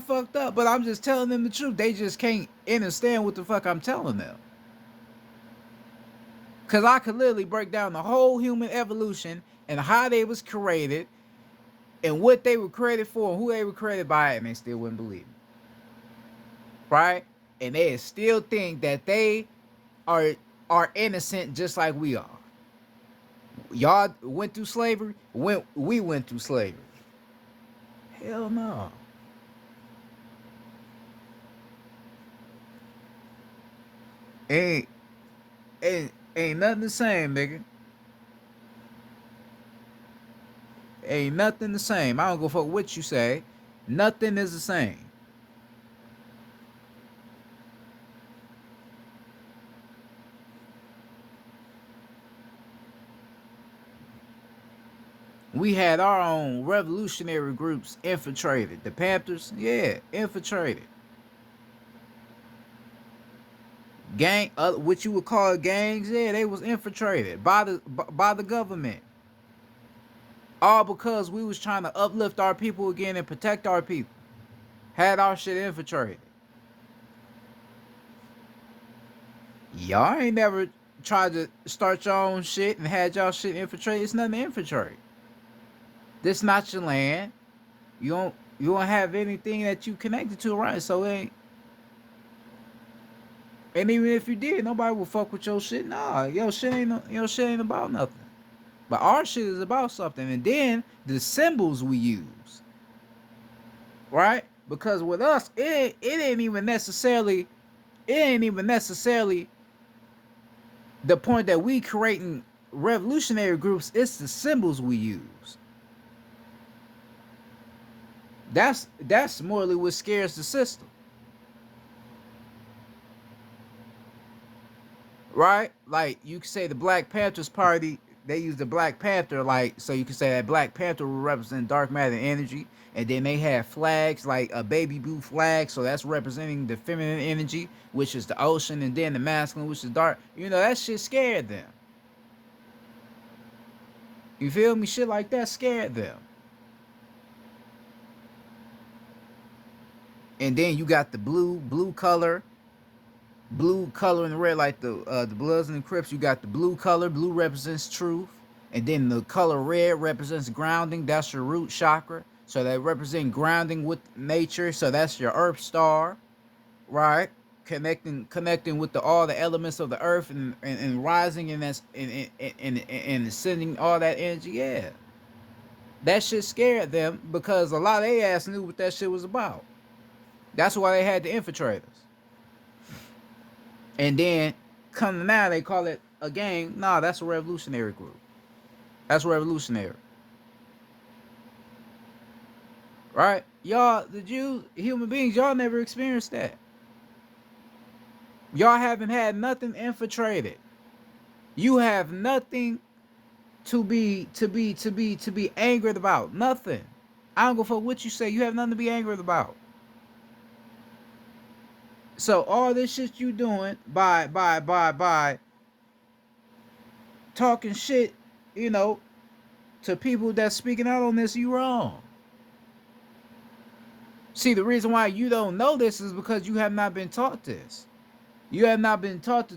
fucked up. But I'm just telling them the truth. They just can't understand what the fuck I'm telling them. Cause I could literally break down the whole human evolution and how they was created and what they were created for and who they were created by, and they still wouldn't believe me. Right? And they still think that they are innocent just like we are. Y'all went through slavery? We went through slavery. Hell no. Ain't ain't nothing the same, nigga. Ain't nothing the same. I don't go fuck what you say. Nothing is the same. We had our own revolutionary groups infiltrated. The Panthers, yeah, infiltrated. Gang, what you would call gangs, yeah, they was infiltrated by the government. All because we was trying to uplift our people again and protect our people. Had our shit infiltrated. Y'all ain't never tried to start your own shit and had y'all shit infiltrated. It's nothing to infiltrate. This not your land. You don't have anything that you connected to around. So it ain't. And even if you did, nobody will fuck with your shit. Nah, your shit ain't about nothing. But our shit is about something. And then the symbols we use, right? Because with us, it ain't even necessarily the point that we creating revolutionary groups. It's the symbols we use. That's morally what scares the system. Right? Like you could say the Black Panthers Party, they use the Black Panther, like, so you could say that Black Panther will represent dark matter energy, and then they have flags like a baby blue flag, so that's representing the feminine energy, which is the ocean, and then the masculine, which is dark. That shit scared them. You feel me? Shit like that scared them. And then you got the blue color and the red, like the Bloods and the Crips. You got the blue color. Blue represents truth, and then the color red represents grounding. That's your root chakra. So they represent grounding with nature. So that's your Earth star, right? connecting with all the elements of the earth and rising and that's and sending all that energy. Yeah, that shit scared them because a lot of they ass knew what that shit was about. That's why they had the infiltrators. And then come to now they call it a gang. Nah, that's a revolutionary group. That's revolutionary. Right? Y'all, the Jews, human beings, y'all never experienced that. Y'all haven't had nothing infiltrated. You have nothing to be angered about. Nothing. I don't go for what you say. You have nothing to be angered about. So all this shit you doing by talking shit, you know, to people that's speaking out on this, you wrong. See, the reason why you don't know this is because you have not been taught this. You have not been taught the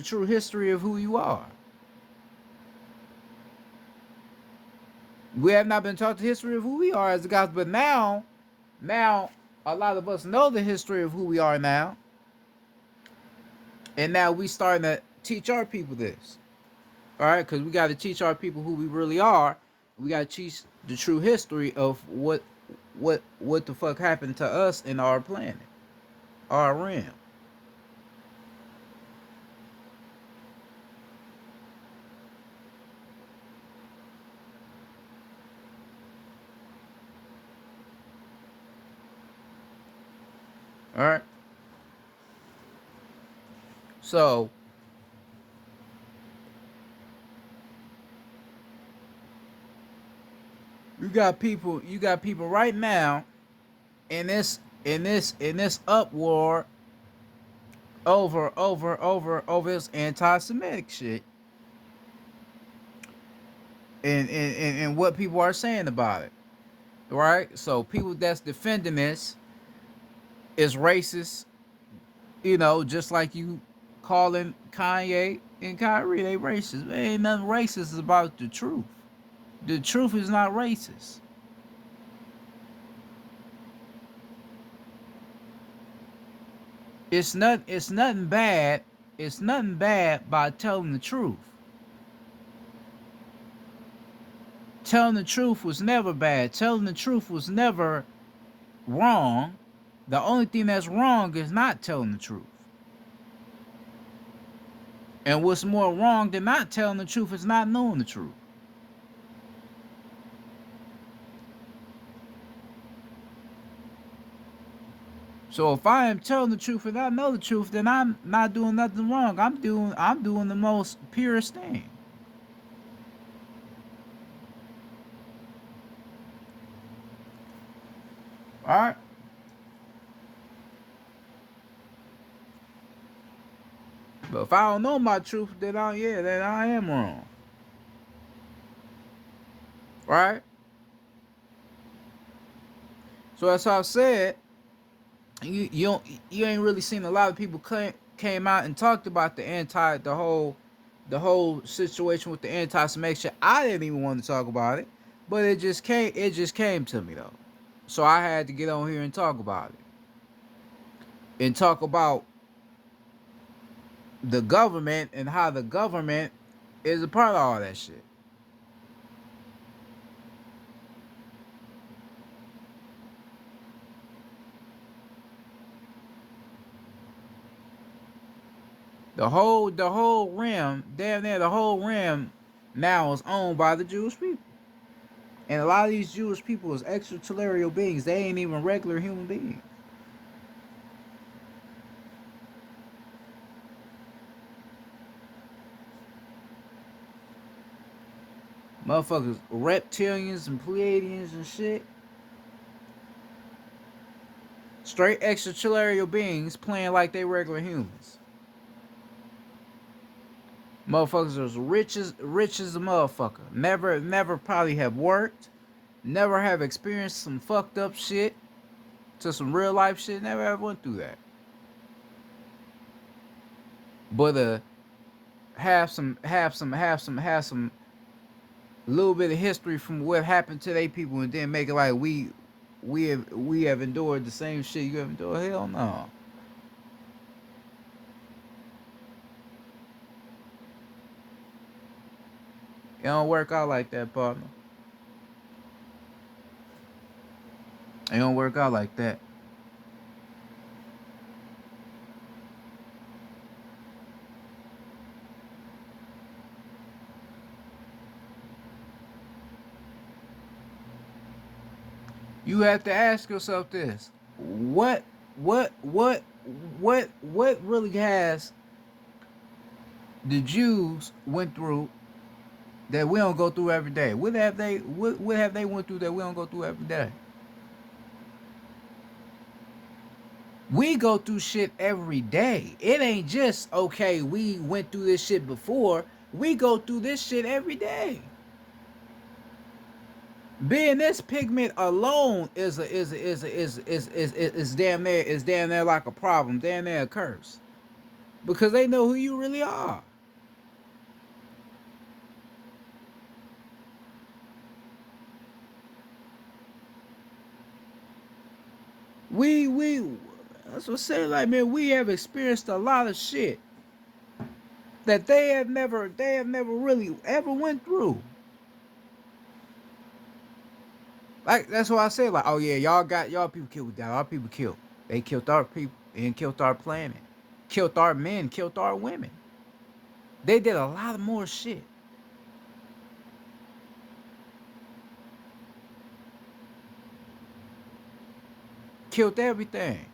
true history of who you are. We have not been taught the history of who we are as the gods, but now a lot of us know the history of who we are now, and now we starting to teach our people this. All right, because we got to teach our people who we really are. We got to teach the true history of what the fuck happened to us in our planet, our realm. All right. So you got people right now in this uproar over this anti-Semitic shit and what people are saying about it. Right? So people that's defending this is racist, you know, just like you calling Kanye and Kyrie, they racist. There ain't nothing racist about the truth. The truth is not racist. It's nothing bad. It's nothing bad by telling the truth. Telling the truth was never bad. Telling the truth was never wrong. The only thing that's wrong is not telling the truth. And what's more wrong than not telling the truth is not knowing the truth. So if I am telling the truth and I know the truth, then I'm not doing nothing wrong. I'm doing the most purest thing. All right. But if I don't know my truth, then I am wrong. Right? So as I said, you ain't really seen a lot of people came out and talked about the whole situation with the anti-Semitic shit. I didn't even want to talk about it, but it just came to me though. So I had to get on here and talk about it. And talk about the government and how the government is a part of all that shit. The whole rim, damn near the whole rim now is owned by the Jewish people. And a lot of these Jewish people is extraterrestrial beings. They ain't even regular human beings. Motherfuckers, reptilians and Pleiadians and shit. Straight extraterrestrial beings playing like they regular humans. Motherfuckers are rich as a motherfucker. Never probably have worked. Never have experienced some fucked up shit to some real life shit. Never ever went through that. But have some little bit of history from what happened to they people and then make it like we have endured the same shit you have endured. Hell no. It don't work out like that, partner. It don't work out like that. You have to ask yourself this: what, what, what, what really has the Jews went through that we don't go through every day? What have they went through that we don't go through every day? We go through shit every day. It ain't just okay, we went through this shit before. We go through this shit every day. Being this pigment alone is damn near like a problem, damn near a curse. Because they know who you really are. We that's what I'm saying, like, man, we have experienced a lot of shit that they have never really ever went through. Like, that's why I say, like, oh yeah, y'all got y'all people killed, got our people killed. They killed our people and killed our planet. Killed our men, killed our women. They did a lot of more shit. Killed everything.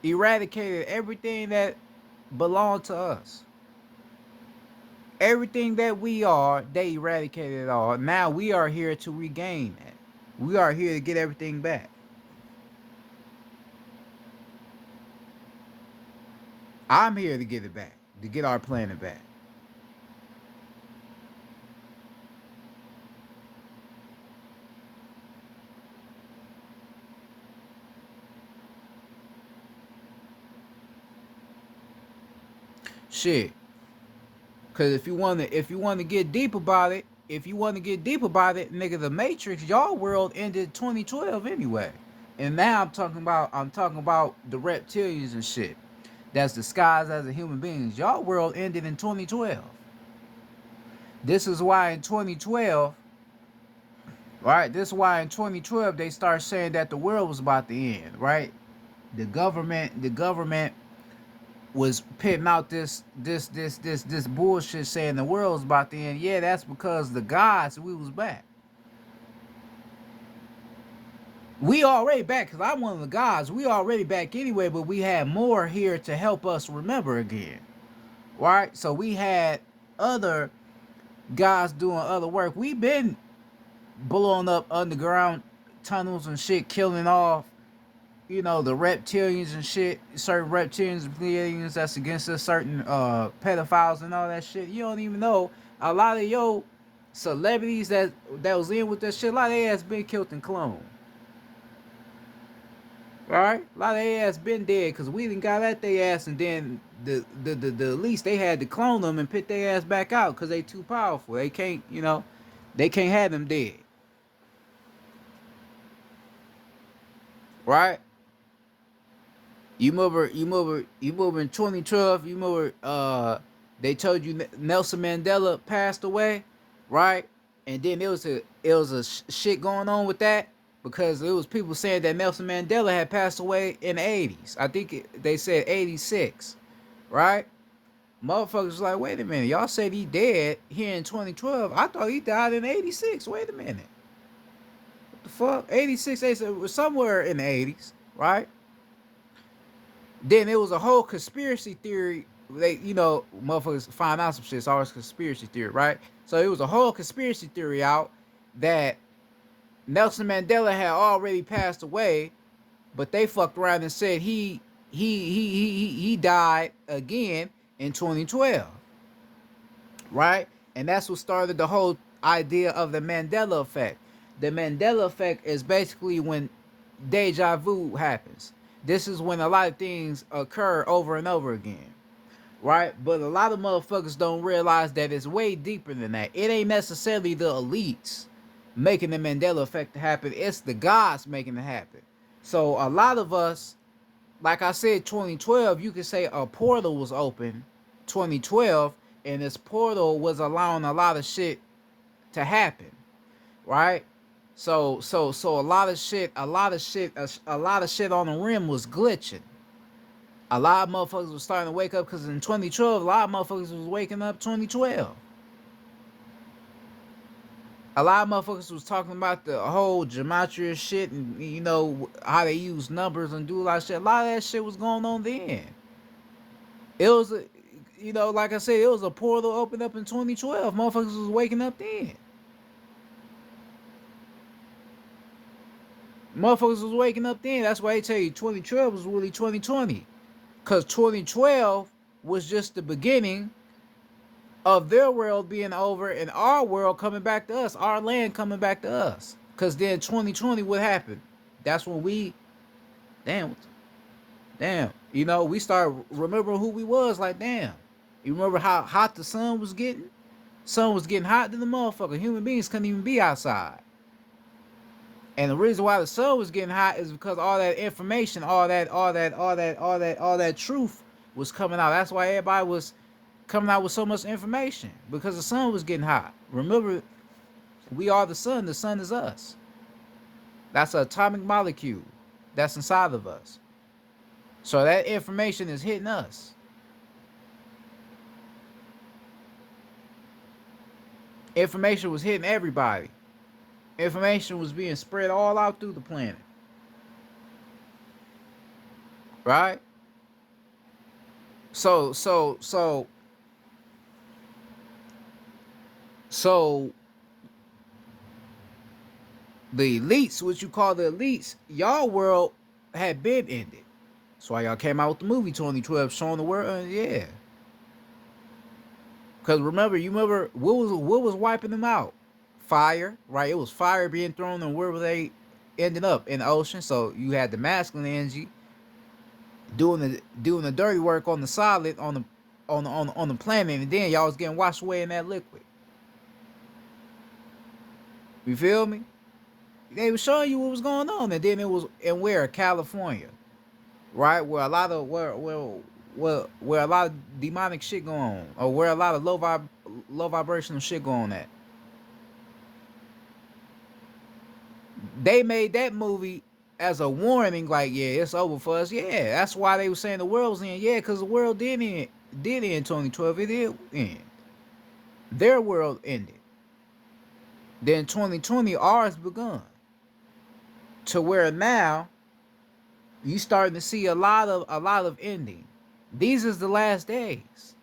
Eradicated everything that belonged to us. Everything that we are, they eradicated it all. Now we are here to regain that. We are here to get everything back. I'm here to get it back, to get our planet back. Shit. Cause if you want to get deep about it, nigga, the Matrix, y'all world ended 2012 anyway. And now I'm talking about the reptilians and shit. That's disguised as a human beings. Y'all world ended in 2012. This is why in 2012, right? This is why in 2012 they start saying that the world was about to end, right? The government was pitting out this bullshit saying the world's about to end. Yeah, that's because the gods, we was back. We already back because I'm one of the gods. We already back anyway, but we had more here to help us remember again. Right? So we had other guys doing other work. We've been blowing up underground tunnels and shit, killing off, the reptilians and shit, certain reptilians and pleiadians that's against us, certain pedophiles and all that shit. You don't even know. A lot of your celebrities that was in with that shit, a lot of their ass been killed and cloned. Right? A lot of their ass been dead because we didn't got at their ass, and then the least they had to clone them and put their ass back out because they too powerful. They can't, they can't have them dead. Right? You move in 2012. They told you Nelson Mandela passed away, right? And then it was a shit going on with that because it was people saying that Nelson Mandela had passed away in the 80s. I think they said 86, right? Motherfuckers was like, wait a minute, y'all said he dead here in 2012. I thought he died in 86. Wait a minute, what the fuck? 86, it was somewhere in the 80s, right? Then it was a whole conspiracy theory. Motherfuckers find out some shit. It's always conspiracy theory, right? So it was a whole conspiracy theory out that Nelson Mandela had already passed away, but they fucked around and said he died again in 2012, right? And that's what started the whole idea of the Mandela effect. The Mandela effect is basically when deja vu happens. This is when a lot of things occur over and over again, right? But a lot of motherfuckers don't realize that it's way deeper than that. It ain't necessarily the elites making the Mandela effect happen. It's the gods making it happen. So a lot of us, like I said, 2012, you could say a portal was open 2012, and this portal was allowing a lot of shit to happen, right? So a lot of shit on the rim was glitching. A lot of motherfuckers was starting to wake up because in 2012, a lot of motherfuckers was waking up 2012. A lot of motherfuckers was talking about the whole gematria shit and you know how they use numbers and do a lot of shit. A lot of that shit was going on then. It was a, you know, like I said, it was a portal opened up in 2012. Motherfuckers was waking up then. Motherfuckers was waking up then. That's why they tell you 2012 was really 2020. Because 2012 was just the beginning of their world being over and our world coming back to us, our land coming back to us. Because then 2020, what happened? That's when we, damn, damn, you know, we start remembering who we was. Like, damn, you remember how hot the sun was getting? Sun was getting hot to the motherfucker. Human beings couldn't even be outside. And the reason why the sun was getting hot is because all that information, all that truth was coming out. That's why everybody was coming out with so much information because the sun was getting hot. Remember, we are the sun. The sun is us. That's an atomic molecule that's inside of us. So that information is hitting us. Information was hitting everybody. Information was being spread all out through the planet. Right? So the elites, what you call the elites, y'all world had been ended. That's why y'all came out with the movie 2012 showing the world. Yeah. Because you remember what was wiping them out? Fire, right? It was fire being thrown, and where were they ended up in the ocean? So you had the masculine energy doing the dirty work on the solid on the planet, and then y'all was getting washed away in that liquid. You feel me? They were showing you what was going on, and then it was in where California, right? Where a lot of where a lot of demonic shit going on, or where a lot of low vibrational shit going on at. They made that movie as a warning, like, yeah, it's over for us. Yeah, that's why they were saying the world was in. Yeah, because the world did end 2012. It did end. Their world ended. Then 2020, ours begun. To where now you starting to see a lot of ending. These is the last days.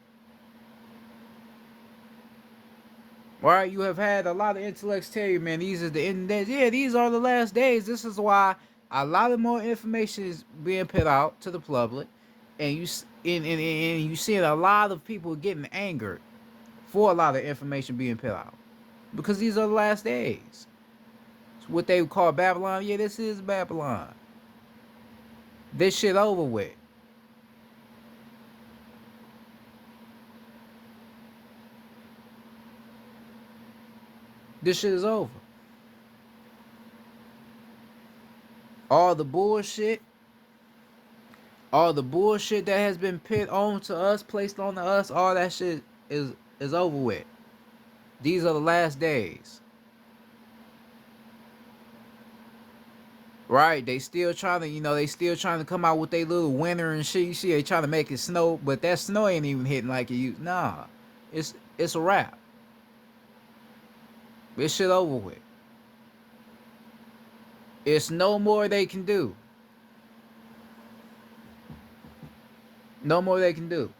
Right? You have had a lot of intellects tell you, man, these are the end days. Yeah, these are the last days. This is why a lot of more information is being put out to the public, and you seeing a lot of people getting angered for a lot of information being put out because these are the last days. It's what they would call Babylon. Yeah, this is Babylon. This shit over with. This shit is over. All the bullshit, all the bullshit that has been put on to us, placed on to us, all that shit is over with. These are the last days. Right? They still trying to, they still trying to come out with their little winter and shit. You see, they trying to make it snow, but that snow ain't even hitting like it used. Nah, it's a wrap. This shit over with. It's no more they can do. No more they can do.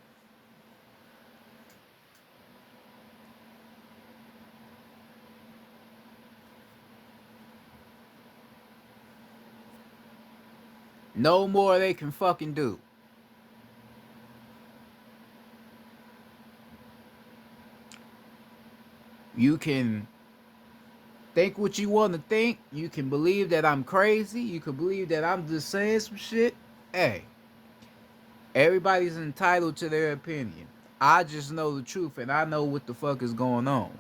No more they can fucking do. You can think what you want to think. You can believe that I'm crazy. You can believe that I'm just saying some shit. Hey, everybody's entitled to their opinion. I just know the truth and I know what the fuck is going on.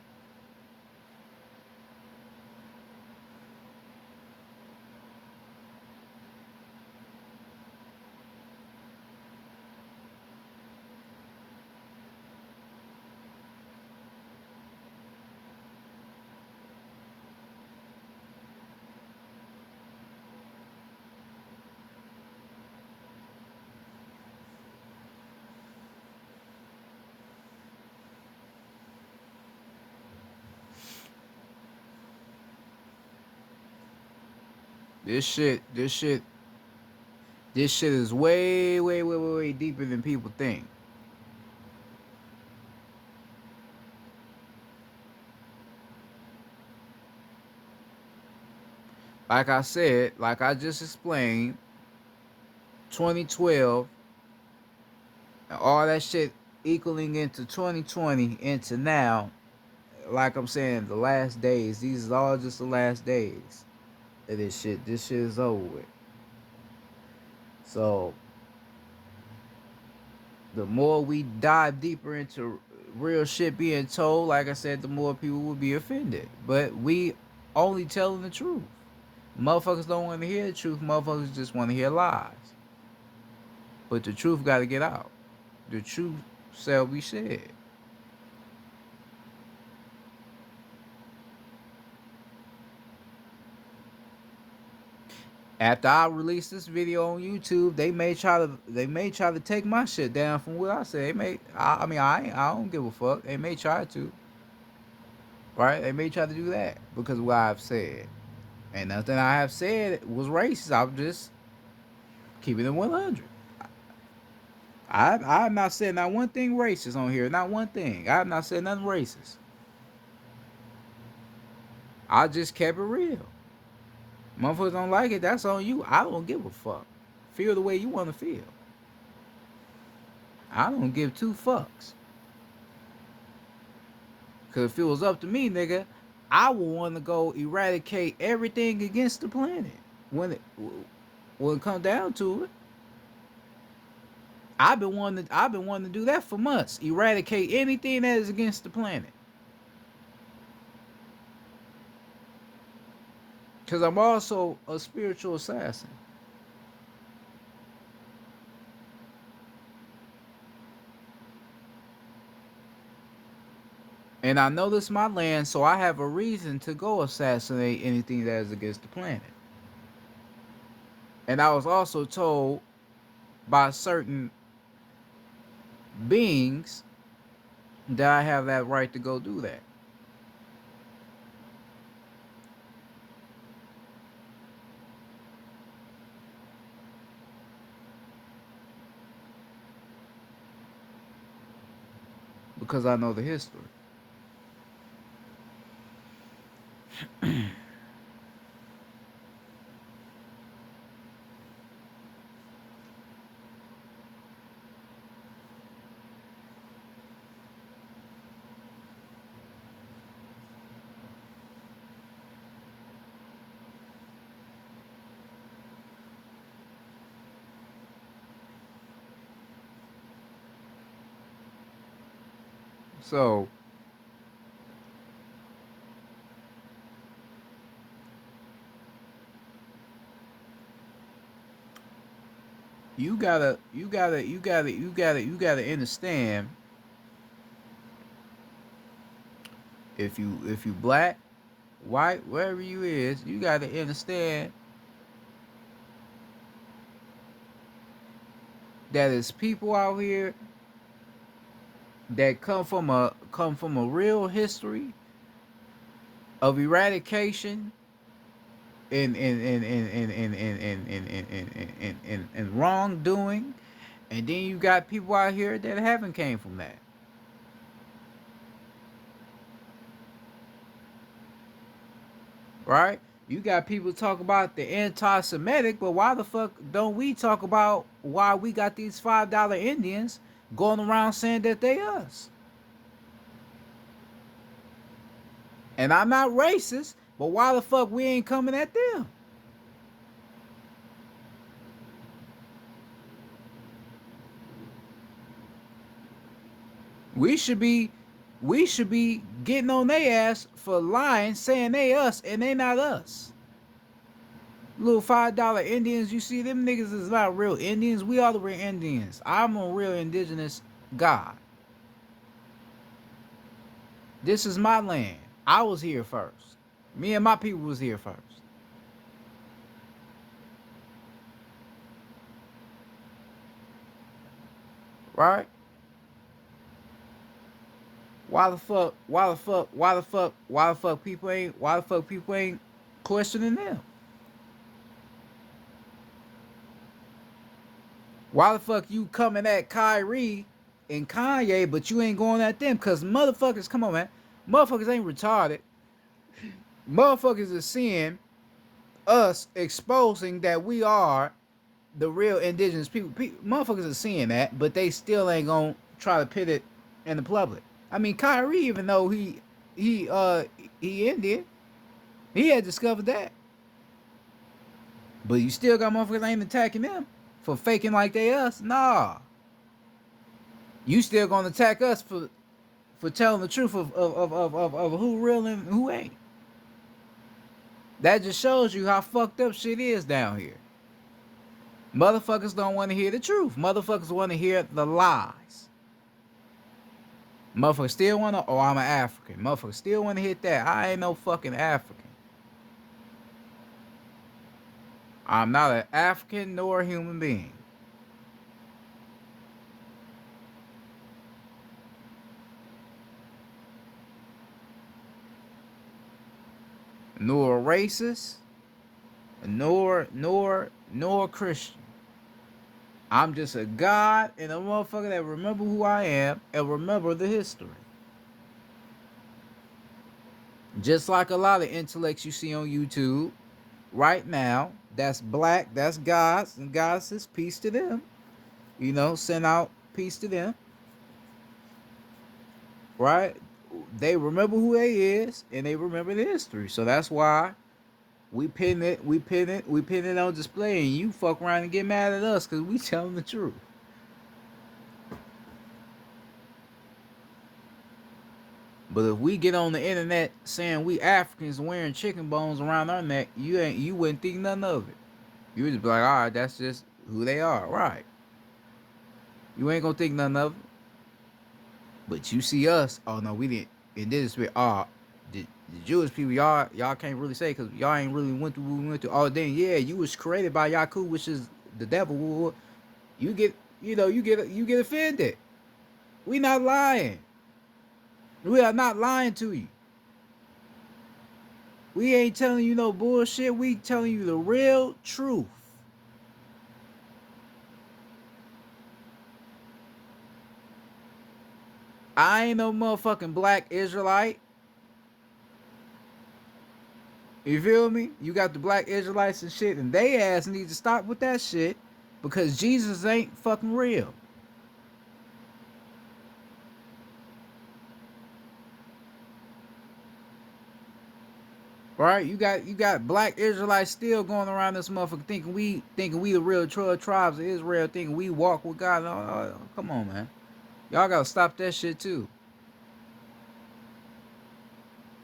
This shit, this shit is way, way, way, way, way deeper than people think. Like I said, like I just explained, 2012, all that shit equaling into 2020 into now. Like I'm saying, the last days. These are all just the last days of this shit. This shit is over with. So the more we dive deeper into real shit being told, like I said, the more people will be offended. But we only telling the truth. Motherfuckers don't want to hear the truth. Motherfuckers just want to hear lies. But the truth got to get out. The truth shall be said. After I release this video on YouTube, they may try to take my shit down from what I say. They may I mean I don't give a fuck. They may try to. Right? They may try to do that because of what I've said. And nothing I have said was racist. I'm just keeping it 100. I have not said not one thing racist on here. Not one thing. I have not said nothing racist. I just kept it real. Motherfuckers don't like it. That's on you. I don't give a fuck. Feel the way you want to feel. I don't give two fucks. Cause if it was up to me, nigga, I would want to go eradicate everything against the planet. When it comes down to it, I've been wanting to do that for months. Eradicate anything that is against the planet. Cause I'm also a spiritual assassin. And I know this is my land, so I have a reason to go assassinate anything that is against the planet. And I was also told by certain beings that I have that right to go do that. Because I know the history. So you gotta understand, if you black, white, wherever you is, you gotta understand that there's people out here that come from a real history of eradication and wrongdoing, and then you got people out here that haven't came from that. Right? You got people talk about the anti-Semitic, but why the fuck don't we talk about why we got these $5 Indians going around saying that they us? And I'm not racist, but why the fuck we ain't coming at them? We should be we should be getting on their ass for lying, saying they us and they not us. Little $5 Indians, you see them niggas is not real Indians. We are the real Indians. I'm a real indigenous God. This is my land. I was here first. Me and my people was here first. Right? Why the fuck people ain't questioning them? Why the fuck you coming at Kyrie and Kanye, but you ain't going at them? Cause motherfuckers, come on, man. Motherfuckers ain't retarded. Motherfuckers are seeing us exposing that we are the real indigenous people. Motherfuckers are seeing that, but they still ain't gonna try to pit it in the public. I mean, Kyrie, even though he Indian, he had discovered that. But you still got motherfuckers ain't attacking them for faking like they us. Nah. You still gonna attack us for telling the truth of who real and who ain't. That just shows you how fucked up shit is down here. Motherfuckers don't want to hear the truth. Motherfuckers want to hear the lies. Motherfuckers still want to, oh, I'm an African. Motherfuckers still want to hit that. I ain't no fucking African. I'm not an African nor a human being. Nor a racist, nor a Christian. I'm just a God and a motherfucker that remember who I am and remember the history. Just like a lot of intellects you see on YouTube right now, that's black, that's gods and goddesses, peace to them. You know, send out peace to them. Right? They remember who they is and they remember the history. So that's why we pin it on display, and you fuck around and get mad at us because we telling the truth. But if we get on the internet saying we Africans wearing chicken bones around our neck, you wouldn't think nothing of it. You would just be like, all right, that's just who they are, right? You ain't gonna think nothing of it. But you see us, oh no, we didn't. And this is the Jewish people, y'all can't really say because y'all ain't really went through what we went through. Oh, then yeah, you was created by Yakub, which is the devil. You get offended. We not lying. We are not lying to you. We ain't telling you no bullshit. We telling you the real truth. I ain't no motherfucking black Israelite. You feel me? You got the black Israelites and shit, and they ass need to stop with that shit because Jesus ain't fucking real. Right? You got black Israelites still going around this motherfucker thinking we the real 12 tribes of Israel, thinking we walk with God. Oh, come on, man. Y'all gotta stop that shit too.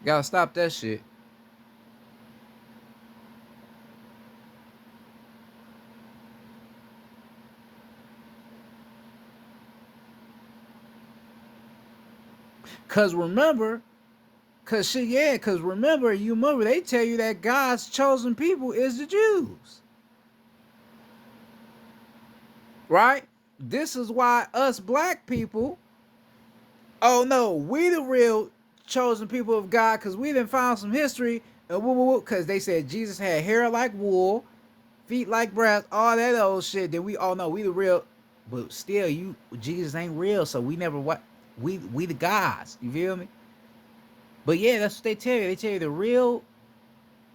Gotta stop that shit. Cause remember, cause remember, they tell you that God's chosen people is the Jews. Right? This is why us black people, oh no, we the real chosen people of God, because we done found some history, because they said Jesus had hair like wool, feet like brass, all that old shit. Then we all know we the real, but still, Jesus ain't real, so we never we the gods. You feel me? But yeah, that's what they tell you. They tell you the real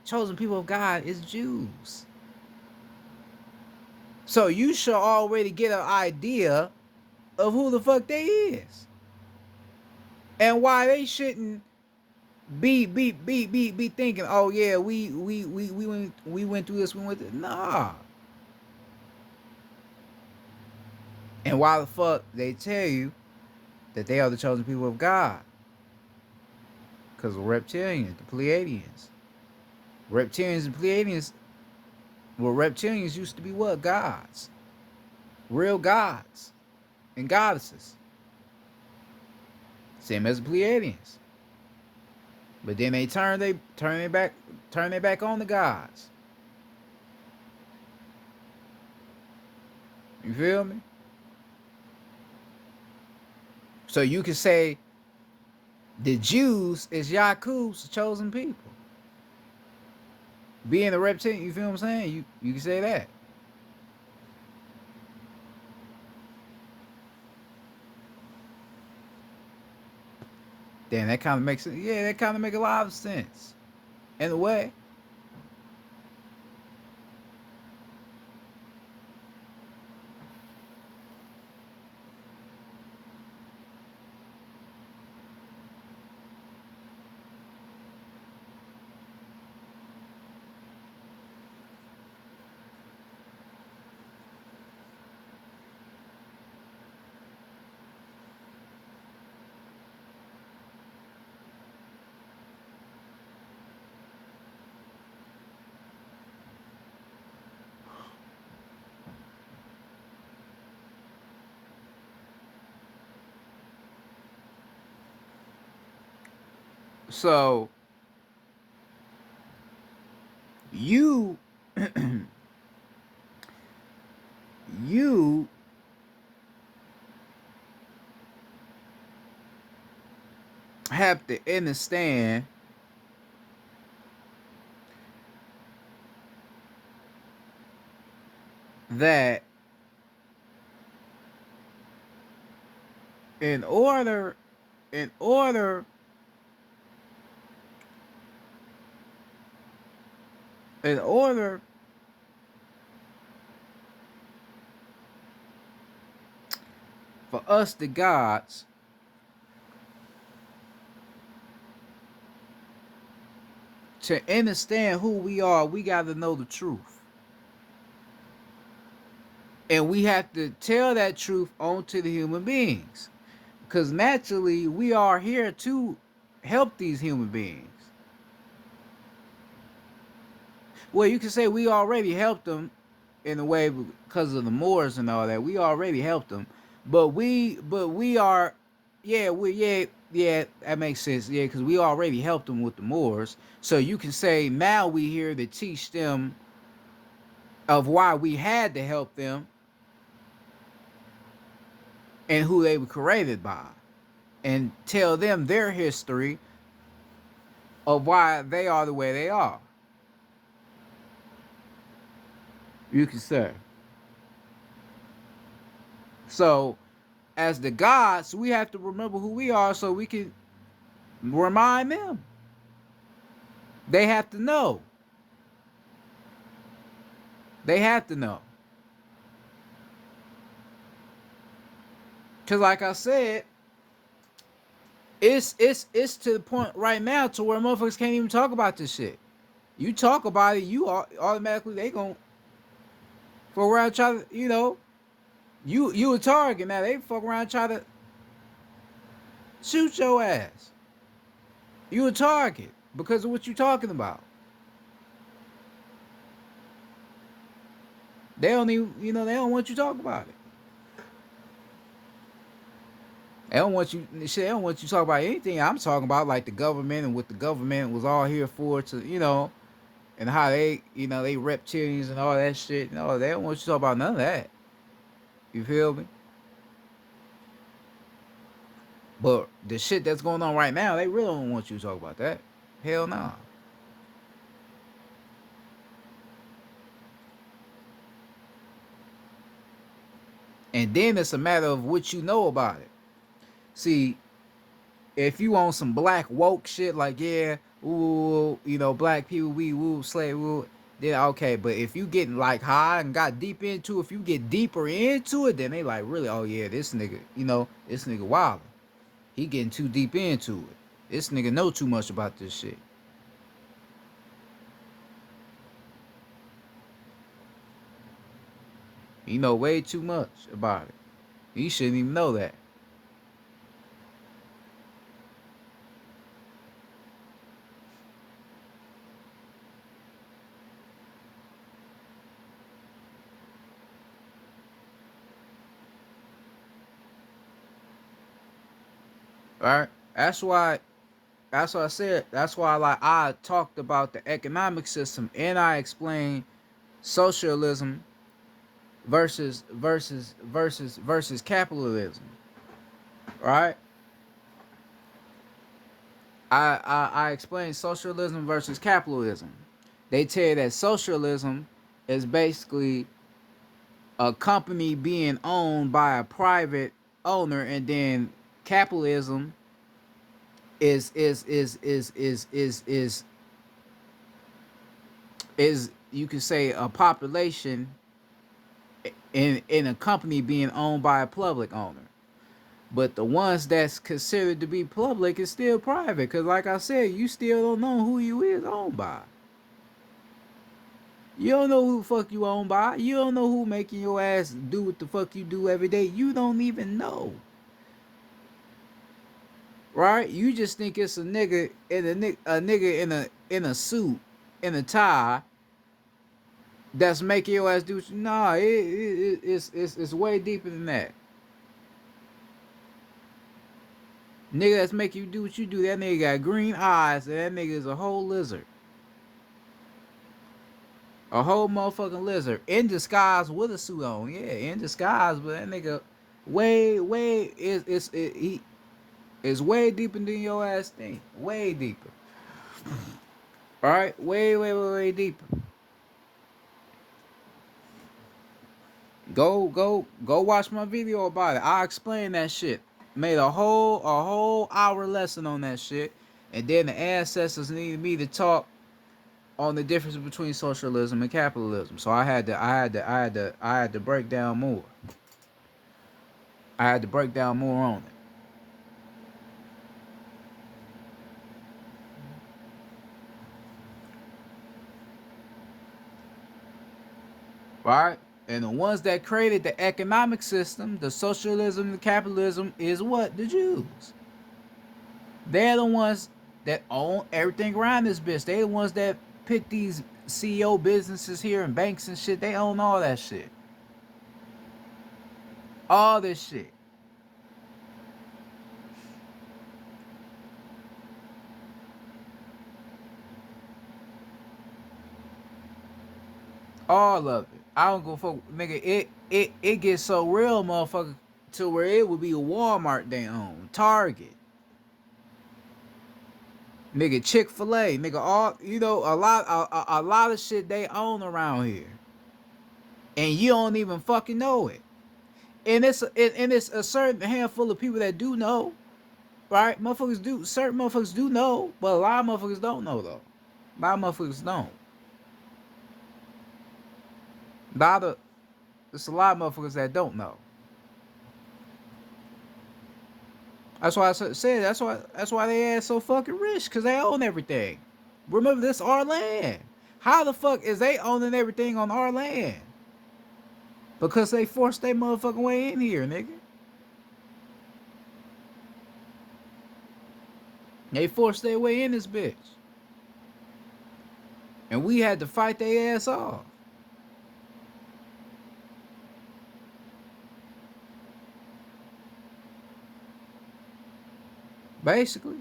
chosen people of God is Jews. So you should already get an idea of who the fuck they is, and why they shouldn't be thinking, oh yeah, we went through this, we went through. Nah. And why the fuck they tell you that they are the chosen people of God? Because of reptilians, the Pleiadians. Reptilians and Pleiadians, well, reptilians used to be what? Gods. Real gods and goddesses. Same as the Pleiadians. But then they turn their back on the gods. You feel me? So you can say the Jews is Yakub's chosen people. Being a reptilian, you feel what I'm saying? You can say that. Then that kind of makes it. Yeah, that kind of make a lot of sense in a way. So you you have to understand that in order in order in order for us the gods to understand who we are, we got to know the truth. And we have to tell that truth onto the human beings. Because naturally, we are here to help these human beings. Well, you can say we already helped them in a way because of the Moors and all that. We already helped them. But we are, yeah, that makes sense. Yeah, because we already helped them with the Moors. So you can say now we here to teach them of why we had to help them and who they were created by, and tell them their history of why they are the way they are. You can say. So, as the gods, we have to remember who we are so we can remind them. They have to know. They have to know. Cause like I said, it's to the point right now to where motherfuckers can't even talk about this shit. You talk about it, you automatically they gon' fuck around try to, you a target now. They fuck around try to shoot your ass. You a target because of what you talking about. They don't even, they don't want you to talk about it. They don't want you shit. They don't want you to talk about anything I'm talking about, like the government and what the government was all here for, and how they, they reptilians and all that shit. No, they don't want you to talk about none of that. You feel me? But the shit that's going on right now, they really don't want you to talk about that. Hell no. Nah. And then it's a matter of what you know about it. See, if you on some black woke shit, like yeah, ooh, black people, we woo, slave, woo, then okay. But if you getting like high and got deep into, if you get deeper into it, then they like really, oh yeah, this nigga, this nigga wild. He getting too deep into it. This nigga know too much about this shit. He know way too much about it. He shouldn't even know that. All right. That's what I said. That's why like I talked about the economic system and I explained socialism versus capitalism. Right? I explained socialism versus capitalism. They tell you that socialism is basically a company being owned by a private owner, and then capitalism is you could say a population in a company being owned by a public owner. But the ones that's considered to be public is still private. Because, like I said, you still don't know who you is owned by. You don't know who the fuck you owned by. You don't know who making your ass do what the fuck you do every day. You don't even know. Right? You just think it's a nigga in a suit, in a tie, that's making your ass do. Nah, it's way deeper than that. Nigga that's making you do what you do, that nigga got green eyes, and that nigga is a whole lizard. A whole motherfucking lizard. In disguise with a suit on. Yeah, in disguise, but that nigga way he is way deeper than your ass thing. Way deeper. Alright? Way deeper. Go watch my video about it. I explained that shit. Made a whole hour lesson on that shit. And then the ancestors needed me to talk on the difference between socialism and capitalism. So I had to break down more. I had to break down more on it. Right? And the ones that created the economic system, the socialism, the capitalism, is what? The Jews. They're the ones that own everything around this bitch. They're the ones that pick these CEO businesses here and banks and shit. They own all that shit. All this shit. All of it. I don't go fuck, nigga. It gets so real, motherfucker, to where it would be a Walmart they own, Target, nigga, Chick-fil-A, nigga, all a lot of shit they own around here, and you don't even fucking know it. And it's a certain handful of people that do know, right? Certain motherfuckers do know, but a lot of motherfuckers don't know though. A lot of motherfuckers don't. It's a lot of motherfuckers that don't know. That's why I said that's why they ass so fucking rich, cause they own everything. Remember, this our land. How the fuck is they owning everything on our land? Because they forced their motherfucking way in here, nigga. They forced their way in this bitch. And we had to fight their ass off. Basically.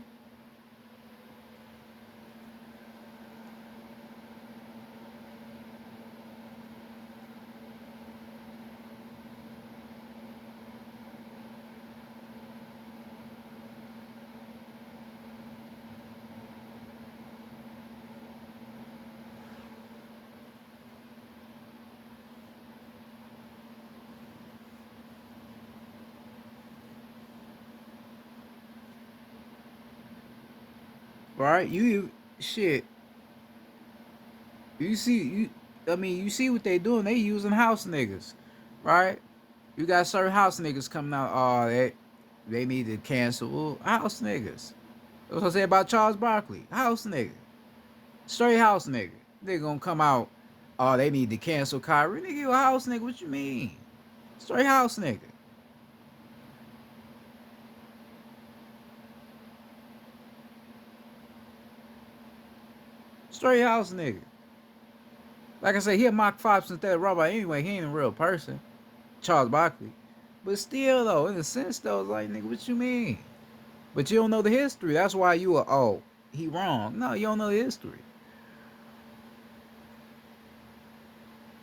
Right? You shit. You see you I mean, you see what they doing. They using house niggas. Right? You got certain house niggas coming out, oh, they need to cancel. Well, house niggas. That's what I said about Charles Barkley. House nigga. Straight house nigga. They gonna come out, oh, they need to cancel Kyrie. Nigga, you a house nigga. What you mean? Straight house nigga. Straight house nigga. Like I said, he a Mach 5 synthetic robot anyway. He ain't a real person. Charles Barkley. But still, though, in a sense, though, it's like, nigga, what you mean? But you don't know the history. That's why you are, oh, he wrong. No, you don't know the history.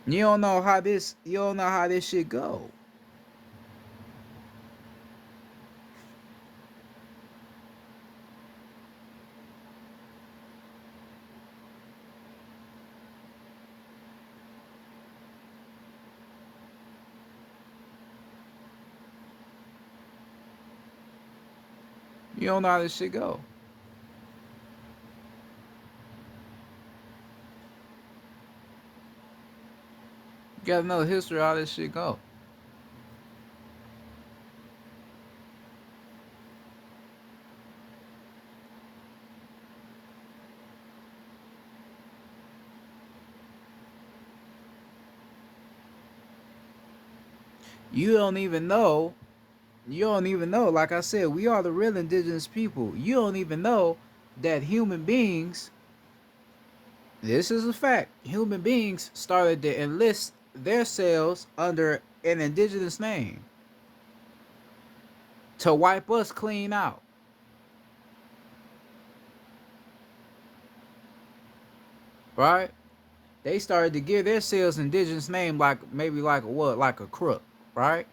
You don't know how this shit go. You don't know how this shit go. You gotta know the history of how this shit go. You don't even know. You don't even know. Like I said, we are the real indigenous people. You don't even know that human beings. This is a fact. Human beings started to enlist themselves under an indigenous name to wipe us clean out. Right? They started to give themselves indigenous name like maybe like what, like a crook, right?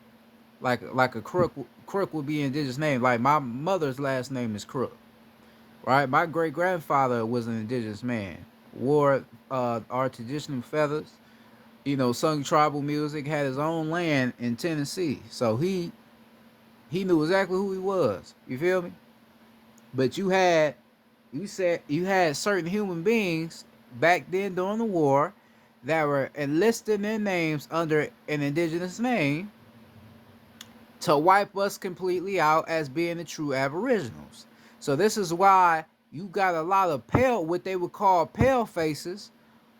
Like a crook. Crook would be indigenous name. Like my mother's last name is Crook, right? My great grandfather was an indigenous man, wore our traditional feathers, sung tribal music, had his own land in Tennessee. So he knew exactly who he was. You feel me? But you had certain human beings back then during the war that were enlisting their names under an indigenous name to wipe us completely out as being the true aboriginals. So this is why you got a lot of what they would call pale faces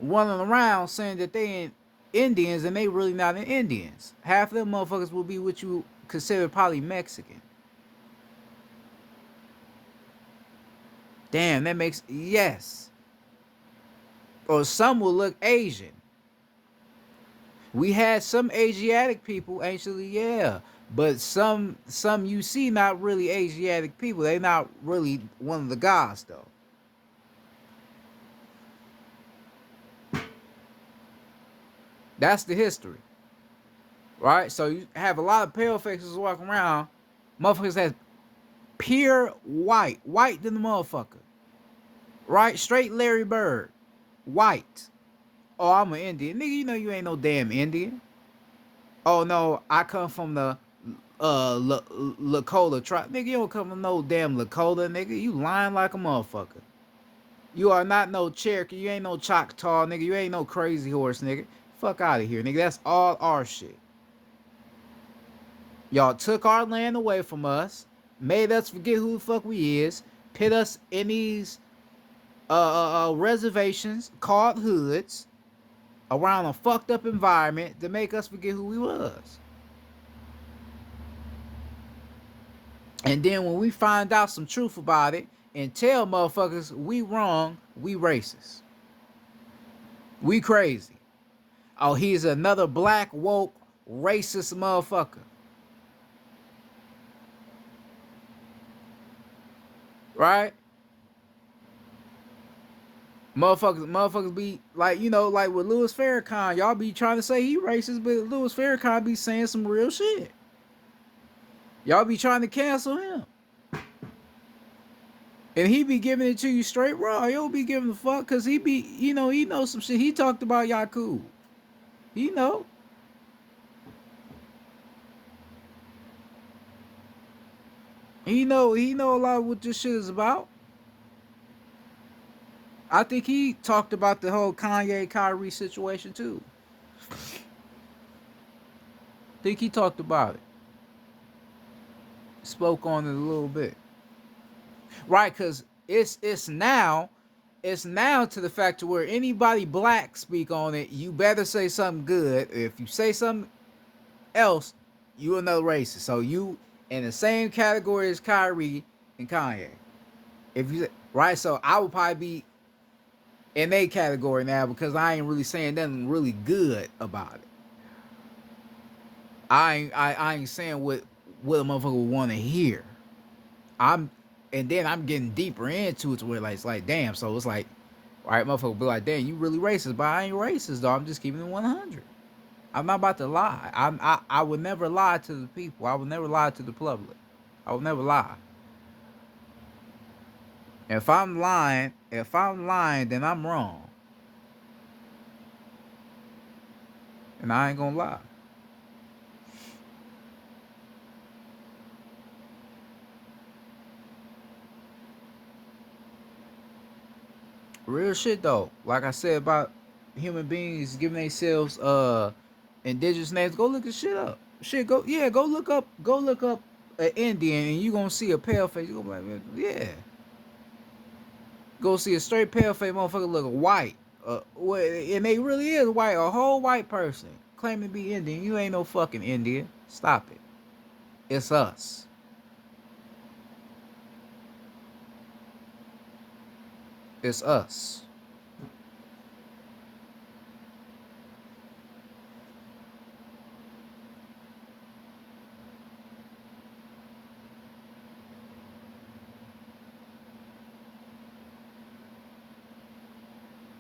running around saying that they ain't Indians and they really not Indians. Half of them motherfuckers will be what you consider probably Mexican. Damn, that makes yes. Or some will look Asian. We had some Asiatic people actually, yeah. But some you see not really Asiatic people. They not really one of the gods though. That's the history. Right? So you have a lot of pale faces walking around. Motherfuckers that's pure white. White than the motherfucker. Right? Straight Larry Bird. White. Oh, I'm an Indian. Nigga, you know you ain't no damn Indian. Oh no, I come from the Lakota tribe. Nigga, you don't come from no damn Lakota, nigga. You lying like a motherfucker. You are not no Cherokee. You ain't no Choctaw, nigga. You ain't no Crazy Horse, nigga. Fuck out of here, nigga. That's all our shit. Y'all took our land away from us, made us forget who the fuck we is, put us in these reservations called hoods around a fucked up environment to make us forget who we was. And then when we find out some truth about it and tell motherfuckers we wrong, we racist. We crazy. Oh, he's another black woke racist motherfucker. Right? Motherfuckers be like, like with Louis Farrakhan, y'all be trying to say he racist, but Louis Farrakhan be saying some real shit. Y'all be trying to cancel him. And he be giving it to you straight raw. He don't be giving a fuck because he be, he knows some shit. He talked about Yakub. He know. He know a lot of what this shit is about. I think he talked about the whole Kanye Kyrie situation too. I think he talked about it. Spoke on it a little bit. Right, cause it's now to the fact to where anybody black speak on it, you better say something good. If you say something else, you another racist. So you in the same category as Kyrie and Kanye. If you right, so I would probably be in a category now because I ain't really saying nothing really good about it. I ain't saying what a motherfucker would want to hear. I'm and then I'm getting deeper into it to where like it's like damn. So it's like, all right, motherfucker be like, damn, you really racist, but I ain't racist though. I'm just keeping it 100. I'm not about to lie. I would never lie to the people. I would never lie to the public. I would never lie. If I'm lying, then I'm wrong, and I ain't gonna lie. Real shit though. Like I said about human beings giving themselves Indigenous names. Go look this shit up. Shit, go look up an Indian, and you gonna see a pale face. You gonna be like, yeah. Go see a straight pale face motherfucker look white. And they really is white, a whole white person claiming to be Indian. You ain't no fucking Indian. Stop it. It's us. It's us.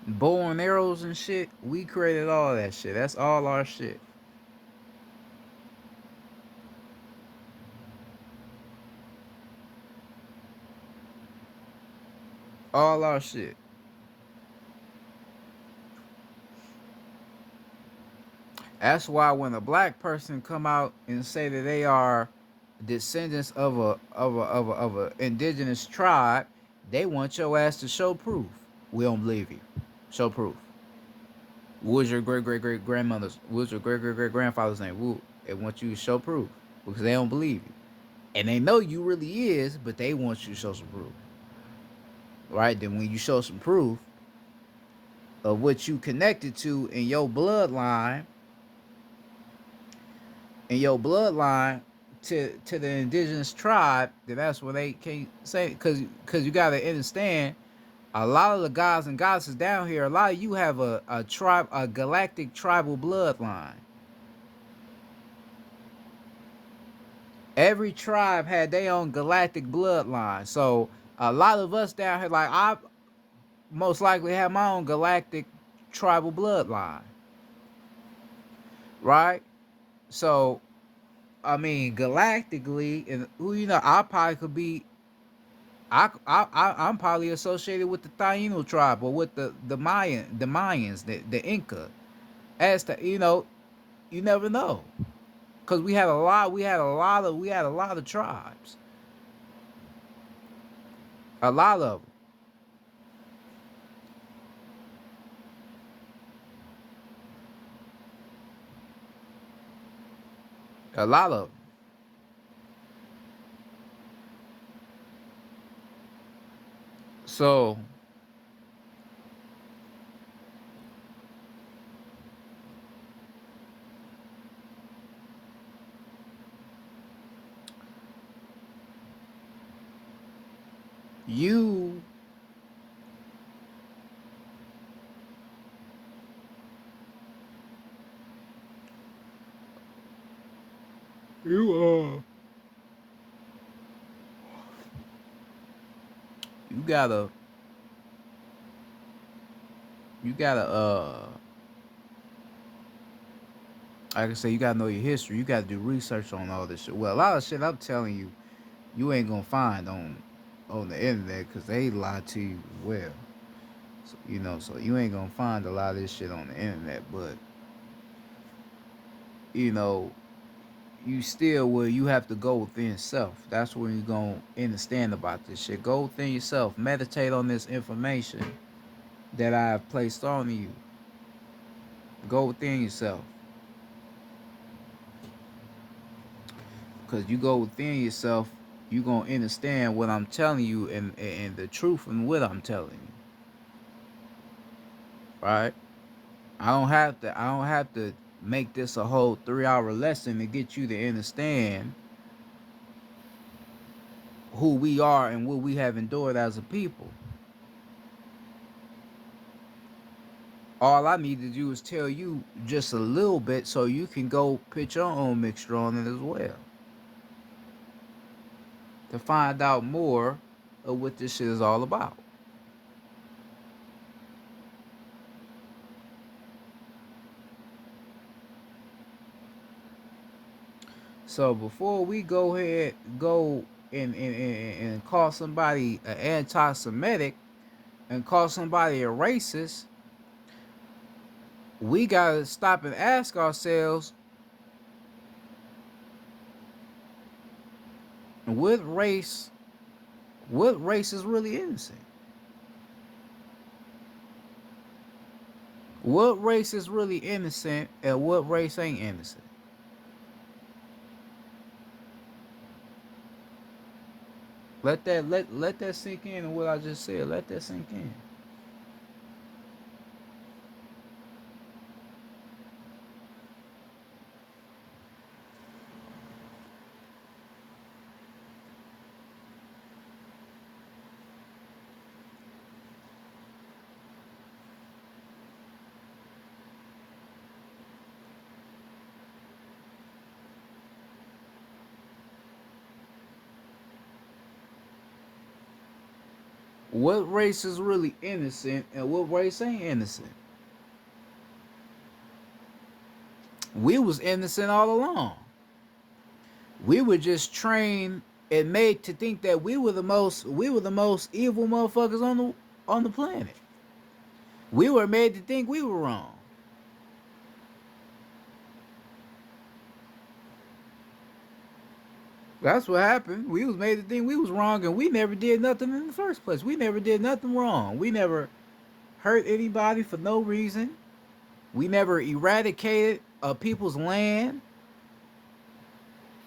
Bow and arrows and shit. We created all that shit. That's all our shit. All our shit. That's why when a black person come out and say that they are descendants of a indigenous tribe, they want your ass to show proof. We don't believe you. Show proof. What was your great great great grandmother's? What was your great great great grandfather's name? They want you to show proof because they don't believe you, and they know you really is, but they want you to show some proof. Right? Then when you show some proof of what you connected to in your bloodline to the indigenous tribe, then that's when they can't say, because you gotta understand, a lot of the gods and goddesses down here, a lot of you have a tribe, a galactic tribal bloodline. Every tribe had their own galactic bloodline. So a lot of us down here, like I most likely have my own galactic tribal bloodline, right? So I mean, galactically, and who I probably could be. I'm probably associated with the Taino tribe or with the Mayans, the Inca. As to you never know, because we had a lot of tribes, a lot of them, a lot of them. So you you you gotta you gotta like I say, you gotta know your history. You gotta do research on all this shit. Well, a lot of shit I'm telling you, you ain't gonna find on the internet because they lie to you well. So, so you ain't gonna find a lot of this shit on the internet. But you know, you still will. You have to go within self. That's when you gonna understand about this shit. Go within yourself. Meditate on this information that I have placed on you. Go within yourself. Because you go within yourself, you gonna understand what I'm telling you and the truth in what I'm telling you. Right? I don't have to make this a whole 3-hour lesson to get you to understand who we are and what we have endured as a people. All I need to do is tell you just a little bit so you can go put your own mixture on it as well. To find out more of what this shit is all about. So before we go and call somebody an anti-Semitic and call somebody a racist, we gotta stop and ask ourselves, what race is really innocent? What race is really innocent and what race ain't innocent? Let that sink in and what I just said. Let that sink in. What race is really innocent and what race ain't innocent? We was innocent all along. We were just trained and made to think that we were the most evil motherfuckers on the planet. We were made to think we were wrong. That's what happened. We was made to think we was wrong and we never did nothing in the first place. We never did nothing wrong. We never hurt anybody for no reason. We never eradicated people's land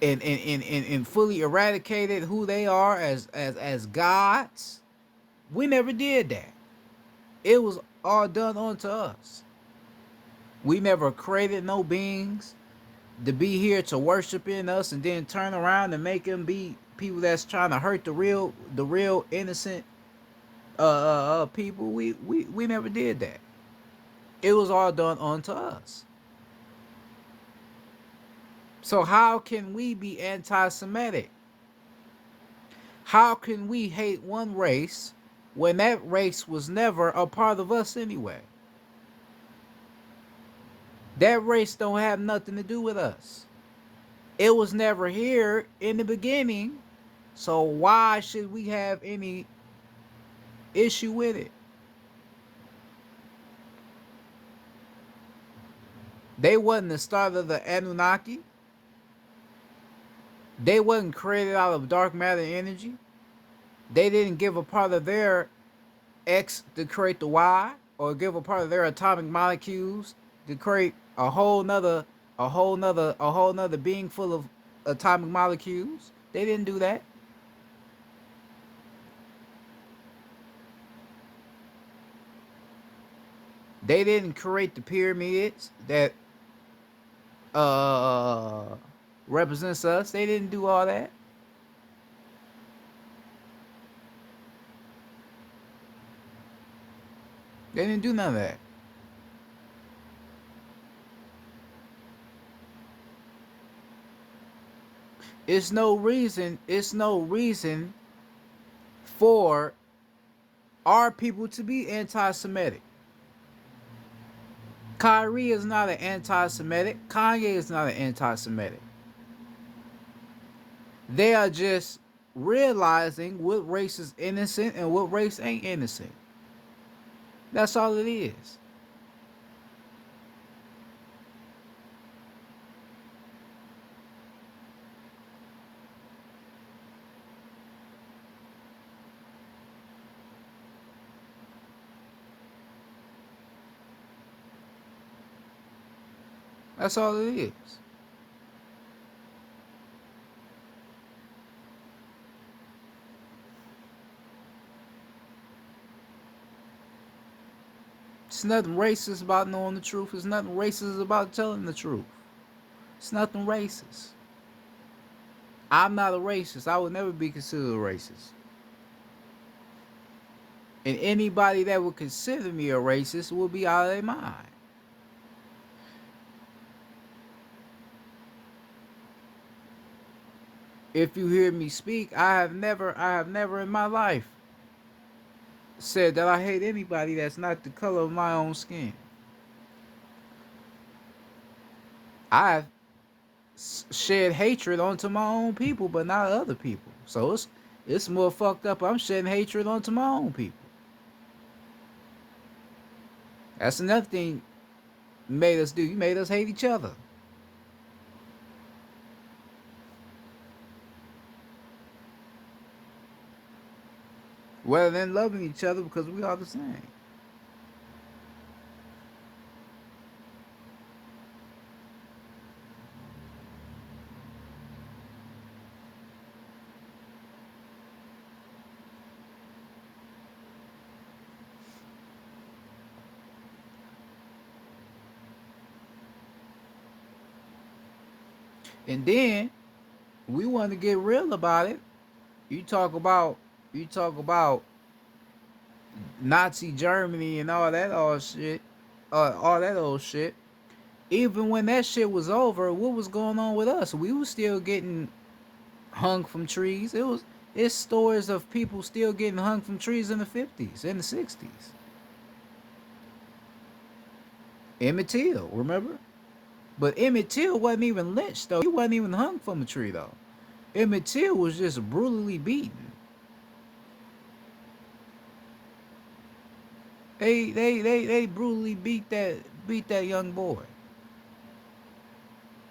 and fully eradicated who they are as gods. We never did that. It was all done unto us. We never created no beings to be here to worship in us and then turn around and make them be people that's trying to hurt the real innocent people. We never did that. It was all done unto us. So how can we be anti-Semitic? How can we hate one race when that race was never a part of us anyway? That race don't have nothing to do with us. It was never here in the beginning, so why should we have any issue with it? They wasn't the start of the Anunnaki. They wasn't created out of dark matter energy. They didn't give a part of their X to create the Y, or give a part of their atomic molecules to create a whole nother being full of atomic molecules. They didn't do that. They didn't create the pyramids that uh represents us. They didn't do all that. They didn't do none of that. It's no reason for our people to be anti-Semitic. Kyrie is not an anti-Semitic. Kanye is not an anti-Semitic. They are just realizing what race is innocent and what race ain't innocent. That's all it is. That's all it is. It's nothing racist about knowing the truth. It's nothing racist about telling the truth. It's nothing racist. I'm not a racist. I would never be considered a racist. And anybody that would consider me a racist will be out of their mind. If you hear me speak, I have never in my life said that I hate anybody that's not the color of my own skin. I've shed hatred onto my own people, but not other people. So it's more fucked up. I'm shedding hatred onto my own people. That's another thing you made us do. You made us hate each other. Rather than loving each other because we are the same. And then we want to get real about it. You talk about you talk about Nazi Germany and all that old shit, all that old shit. Even when that shit was over, what was going on with us? We was still getting hung from trees. It's stories of people still getting hung from trees in the 50s, in the 60s. Emmett Till, remember? But Emmett Till wasn't even lynched though. He wasn't even hung from a tree though. Emmett Till was just brutally beaten. They brutally beat that young boy.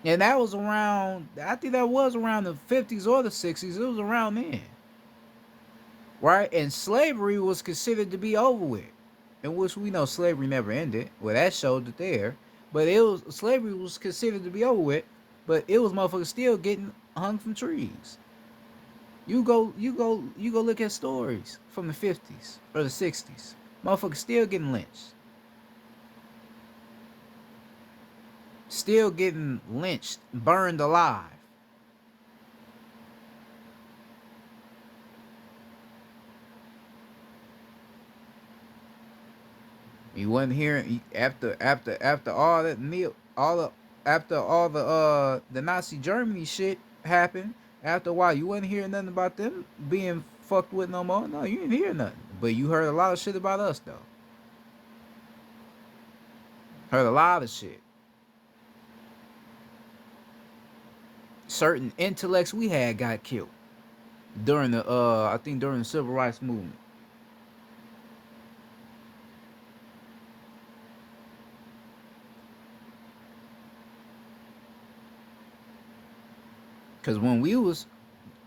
And that was around, I think that was around the 50s or the 60s. It was around then. Right? And slavery was considered to be over with. In which we know slavery never ended. Well, that showed it there. But it was slavery was considered to be over with. But it was motherfuckers still getting hung from trees. You go look at stories from the 50s or the 60s. Motherfuckers still getting lynched. Still getting lynched, burned alive. You wasn't hearing after all that meal, all the after all the Nazi Germany shit happened. After a while, you wasn't hearing nothing about them being fucked with no more. No, you didn't hear nothing. But you heard a lot of shit about us though. Heard a lot of shit. Certain intellects we had got killed during the I think during the civil rights movement. Cause when we was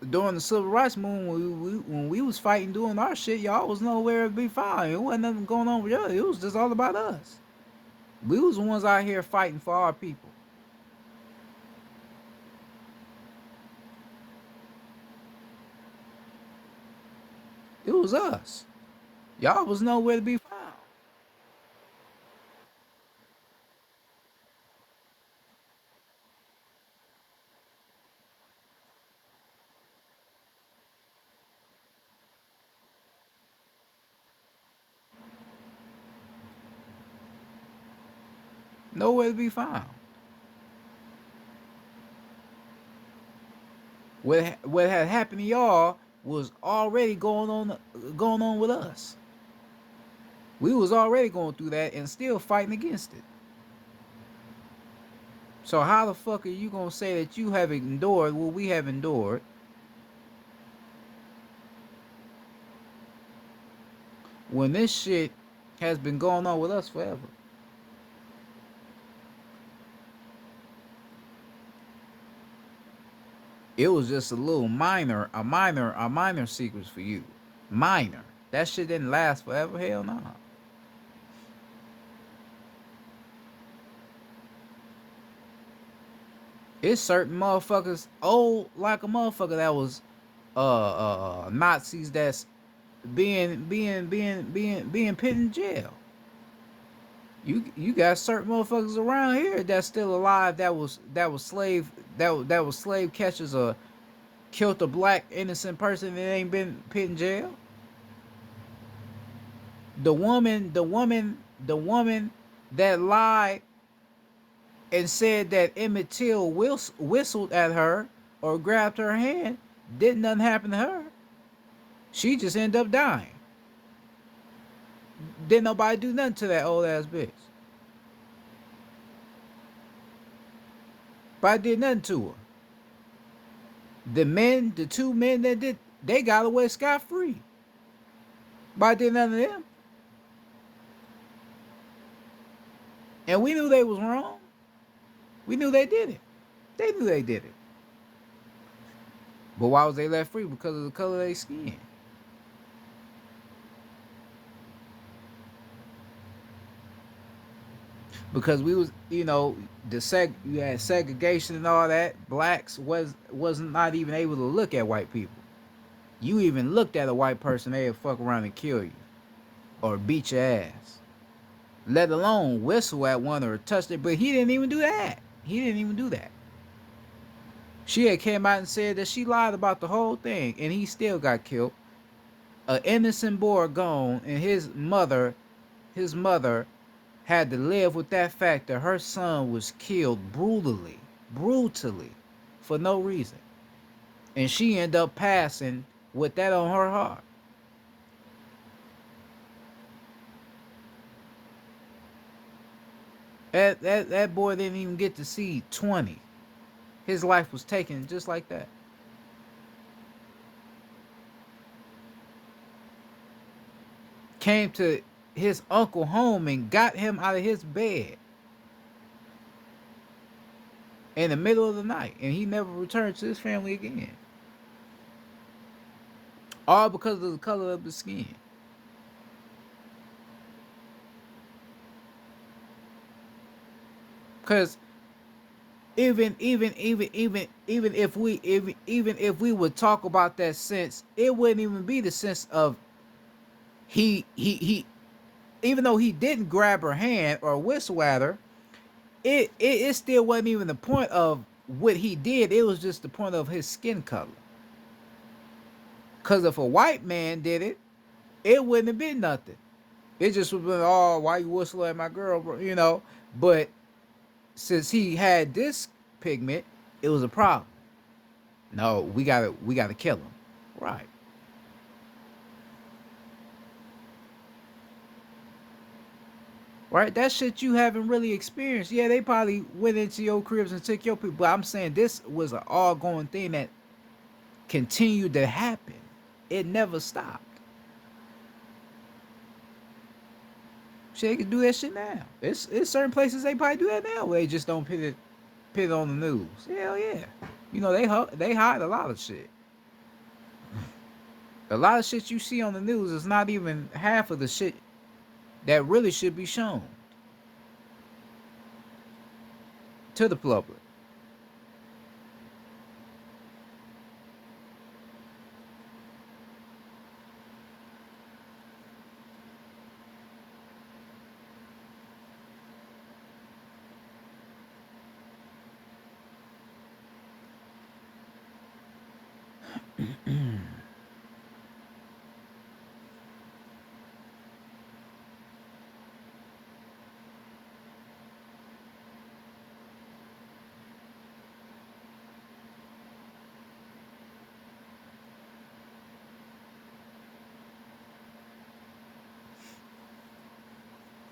during the civil rights movement, when we was fighting doing our shit, y'all was nowhere to be found. It wasn't nothing going on with y'all. It was just all about us. We was the ones out here fighting for our people. It was us. Y'all was nowhere to be found. Nowhere to be found. What had happened to y'all was already going on with us. We was already going through that and still fighting against it. So how the fuck are you gonna say that you have endured what we have endured when this shit has been going on with us forever? It was just a little a minor secrets for you. Minor. That shit didn't last forever. Hell no. It's certain motherfuckers old like a motherfucker that was Nazis that's being put in jail. You got certain motherfuckers around here that's still alive that was slave catchers or killed a black innocent person that ain't been put in jail. The woman that lied and said that Emmett Till whistled at her or grabbed her hand, didn't nothing happen to her. She just ended up dying. Didn't nobody do nothing to that old ass bitch. But I did nothing to her. The two men that did, they got away scot free. But I did nothing to them. And we knew they was wrong. We knew they did it. They knew they did it. But why was they let free? Because of the color of their skin. Because we was, you had segregation and all that. Blacks wasn't not even able to look at white people. You even looked at a white person, they'd fuck around and kill you or beat your ass. Let alone whistle at one or touch it. But he didn't even do that. He didn't even do that. She had came out and said that she lied about the whole thing, and he still got killed. An innocent boy gone, and his mother had to live with that fact that her son was killed brutally, for no reason. And she ended up passing with that on her heart. That boy didn't even get to see 20. His life was taken just like that. Came to his uncle home and got him out of his bed in the middle of the night, and he never returned to his family again. All because of the color of his skin. Because even if we would talk about that sense, it wouldn't even be the sense of he even though he didn't grab her hand or whistle at her, it still wasn't even the point of what he did. It was just the point of his skin color. Because if a white man did it, it wouldn't have been nothing. It just would have been, oh, why you whistling at my girl, bro? You know. But since he had this pigment, it was a problem. No, we gotta kill him. Right. Right? That shit you haven't really experienced. Yeah, they probably went into your cribs and took your people. But I'm saying this was an all-going thing that continued to happen. It never stopped. Shit, they can do that shit now. It's certain places they probably do that now where they just don't put it on the news. Hell yeah. You know, they hide a lot of shit. A lot of shit you see on the news is not even half of the shit that really should be shown to the public.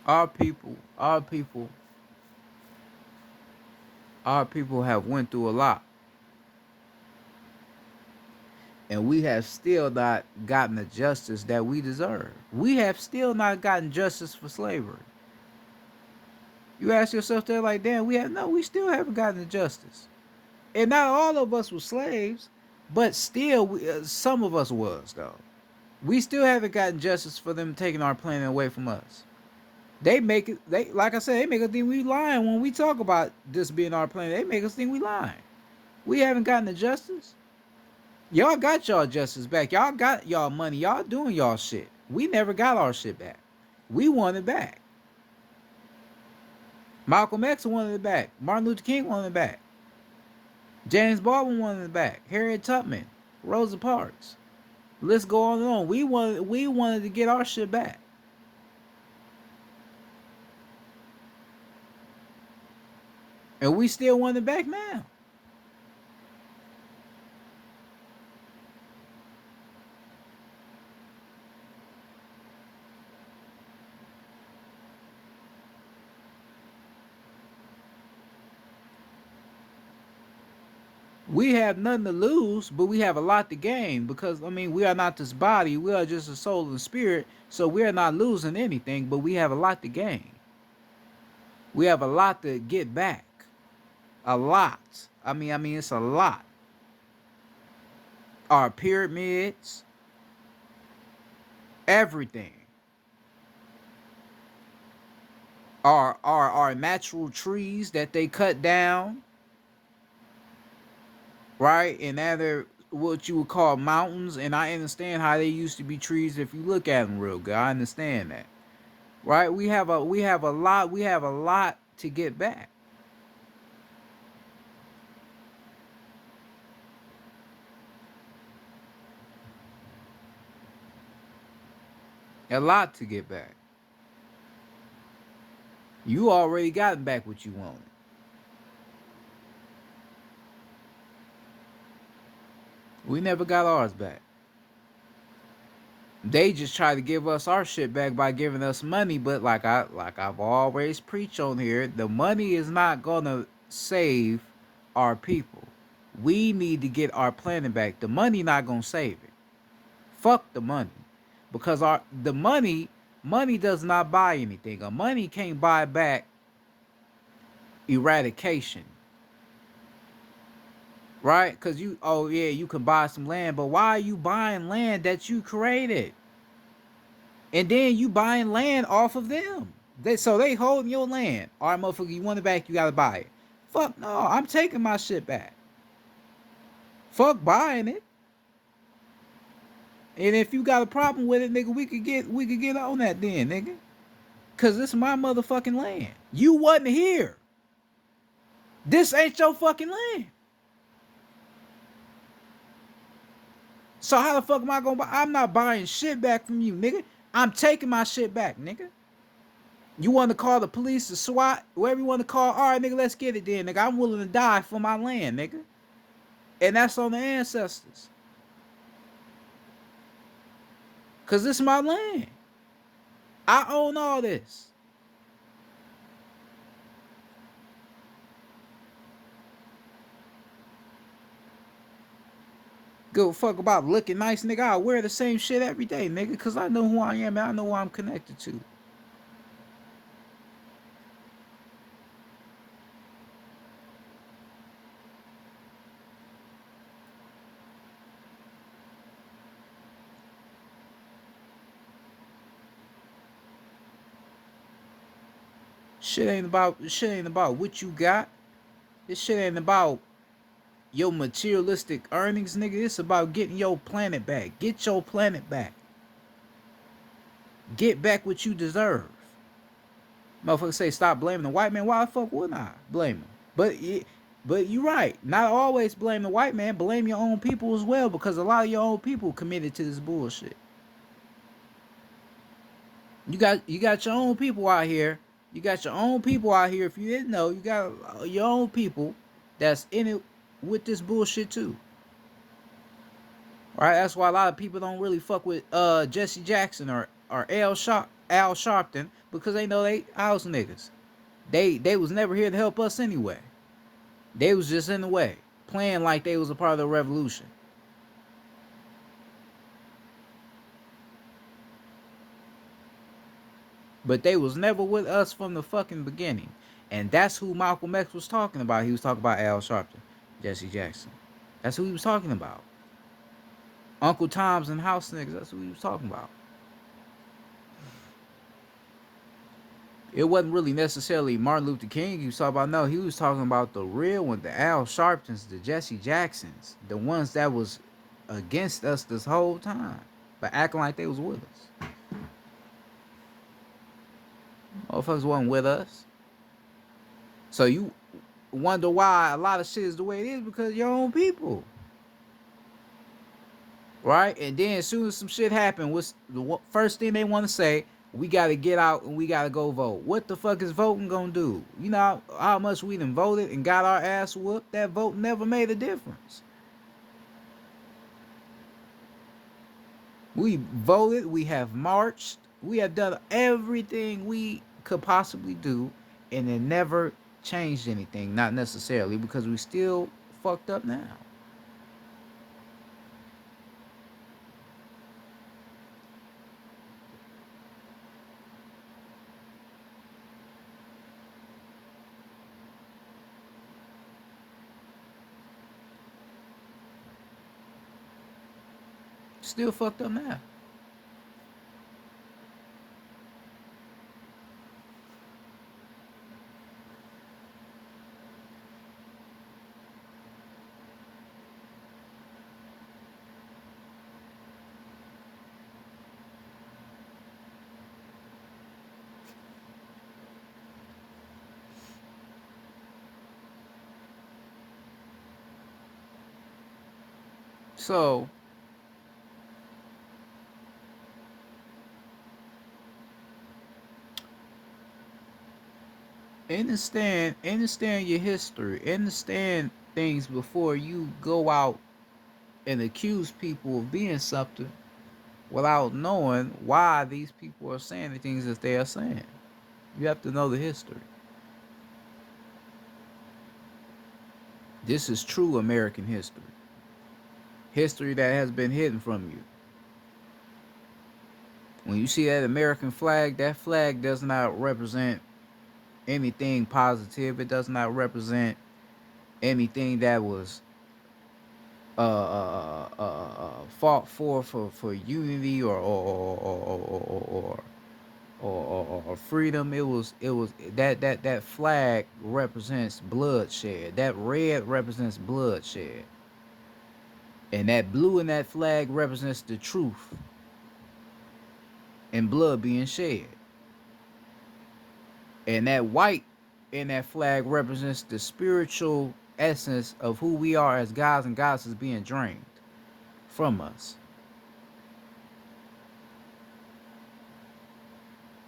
Our people, our people, our people have went through a lot, and we have still not gotten the justice that we deserve. We have still not gotten justice for slavery. You ask yourself that, like, damn, we still haven't gotten the justice. And not all of us were slaves, but still, some of us was though. We still haven't gotten justice for them taking our planet away from us. They make it. They like I said, they make us think we lying when we talk about this being our planet. They make us think we lying. We haven't gotten the justice. Y'all got y'all justice back. Y'all got y'all money. Y'all doing y'all shit. We never got our shit back. We want it back. Malcolm X wanted it back. Martin Luther King wanted it back. James Baldwin wanted it back. Harriet Tubman, Rosa Parks. Let's go on and on. We wanted to get our shit back. And we still want it back now. We have nothing to lose, but we have a lot to gain because I mean we are not this body, we are just a soul and spirit, so we are not losing anything, but we have a lot to gain. We have a lot to get back. A lot. I mean it's a lot. Our pyramids, everything. Our natural trees that they cut down, right? And now they're what you would call mountains. And I understand how they used to be trees if you look at them real good. I understand that, right? We have a lot to get back. A lot to get back. You already got back what you wanted. We never got ours back. They just try to give us our shit back by giving us money, but like I've always preached on here, the money is not gonna save our people. We need to get our planet back. The money not gonna save it. Fuck the money. Because the money does not buy anything. A money can't buy back eradication. Right? Cause oh yeah, you can buy some land, but why are you buying land that you created? And then you buying land off of them. So they holding your land. All right, motherfucker, you want it back, you gotta buy it. Fuck no, I'm taking my shit back. Fuck buying it. And if you got a problem with it, nigga, we could get on that then, nigga. Cause this is my motherfucking land. You wasn't here. This ain't your fucking land. So how the fuck am I gonna buy? I'm not buying shit back from you, nigga. I'm taking my shit back, nigga. You want to call the police, the SWAT, whoever you want to call, all right, nigga, let's get it then, nigga. I'm willing to die for my land, nigga. And that's on the ancestors. Because this is my land. I own all this. Give a fuck about looking nice, nigga. I wear the same shit every day, nigga, because I know who I am and I know who I'm connected to. Shit ain't about what you got. This shit ain't about your materialistic earnings, nigga. It's about getting your planet back. Get your planet back. Get back what you deserve. Motherfuckers say stop blaming the white man. Why the fuck wouldn't I blame him? But you're right. Not always blame the white man. Blame your own people as well, because a lot of your own people committed to this bullshit. You got your own people out here. You got your own people out here. If you didn't know, you got your own people that's in it with this bullshit too. Right? That's why a lot of people don't really fuck with Jesse Jackson or Al Sharpton, because they know they house niggas. They was never here to help us anyway. They was just in the way, playing like they was a part of the revolution. But they was never with us from the fucking beginning. And that's who Malcolm X was talking about. He was talking about Al Sharpton, Jesse Jackson. That's who he was talking about. Uncle Tom's and house niggas, that's who he was talking about. It wasn't really necessarily Martin Luther King he was talking about. No, he was talking about the real one, the Al Sharptons, the Jesse Jacksons, the ones that was against us this whole time, but acting like they was with us. Motherfuckers wasn't with us. So you wonder why a lot of shit is the way it is, because your own people. Right? And then as soon as some shit happened, what's the first thing they want to say? We got to get out and we got to go vote. What the fuck is voting going to do? You know how much we done voted and got our ass whooped? That vote never made a difference. We voted. We have marched. We have done everything we could possibly do, and it never changed anything. Not necessarily, because we still fucked up now. Still fucked up now. So Understand your history. Understand things before you go out and accuse people of being something without knowing why these people are saying the things that they are saying. You have to know the history. This is true American history. History that has been hidden from you. When you see that American flag, that flag does not represent anything positive. It does not represent anything that was fought for unity or freedom. It was that flag represents bloodshed. That red represents bloodshed, and that blue in that flag represents the truth and blood being shed. And that white in that flag represents the spiritual essence of who we are as gods and goddesses being drained from us.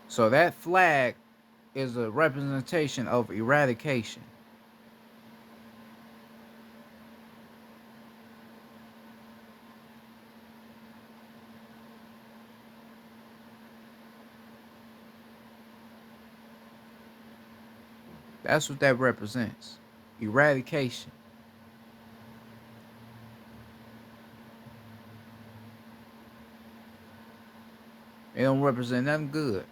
So that flag is a representation of eradication. That's what that represents. Eradication. It don't represent nothing good.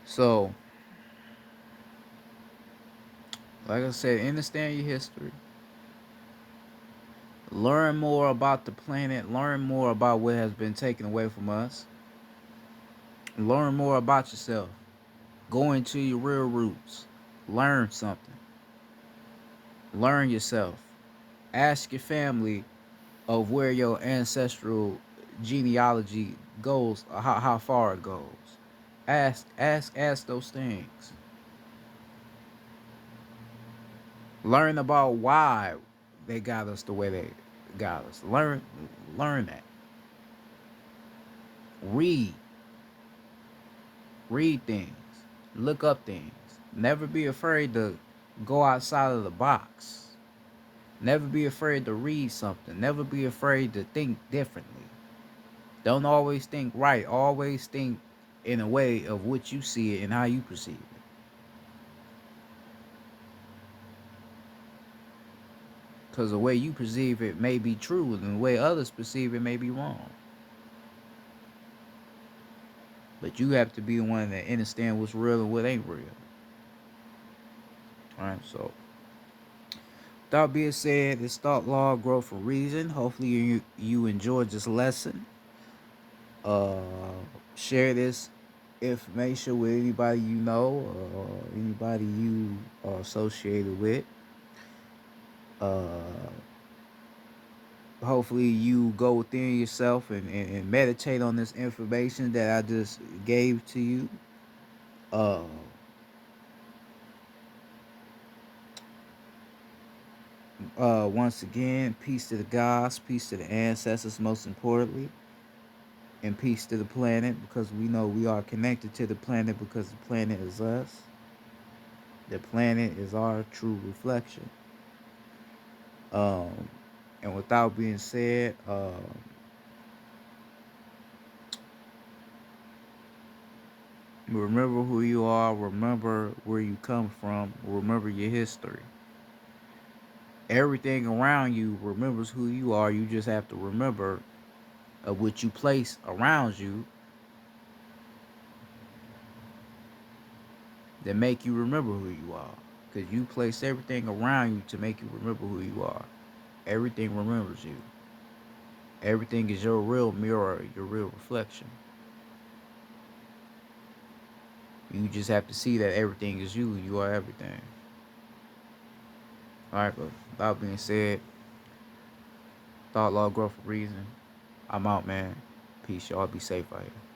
So, like I said, understand your history. Learn more about the planet. Learn more about what has been taken away from us. Learn more about yourself. Go into your real roots. Learn something. Learn yourself. Ask your family of where your ancestral genealogy goes, or how far it goes. Ask those things. Learn about why they got us the way they got us. Learn that. Read. Read things. Look up things. Never be afraid to go outside of the box. Never be afraid to read something. Never be afraid to think differently. Don't always think right. Always think in a way of what you see it and how you perceive it. Because the way you perceive it may be true, and the way others perceive it may be wrong. But you have to be the one that understand what's real and what ain't real. Alright, so that being said, it's Thought Law Growth for Reason. Hopefully you enjoyed this lesson. Uh, share this information with anybody you know, or anybody you are associated with. Hopefully you go within yourself and meditate on this information that I just gave to you. Uh, Once again, peace to the gods, peace to the ancestors, most importantly, and peace to the planet, because we know we are connected to the planet because the planet is us. The planet is our true reflection. Um, and without being said, remember who you are, remember where you come from, remember your history. Everything around you remembers who you are. You just have to remember what you place around you that make you remember who you are. Because you place everything around you to make you remember who you are. Everything remembers you. Everything is your real mirror, your real reflection. You just have to see that everything is you. You are everything. Alright, but that being said, Thought Law Growth for Reason. I'm out, man. Peace, y'all. Be safe out here.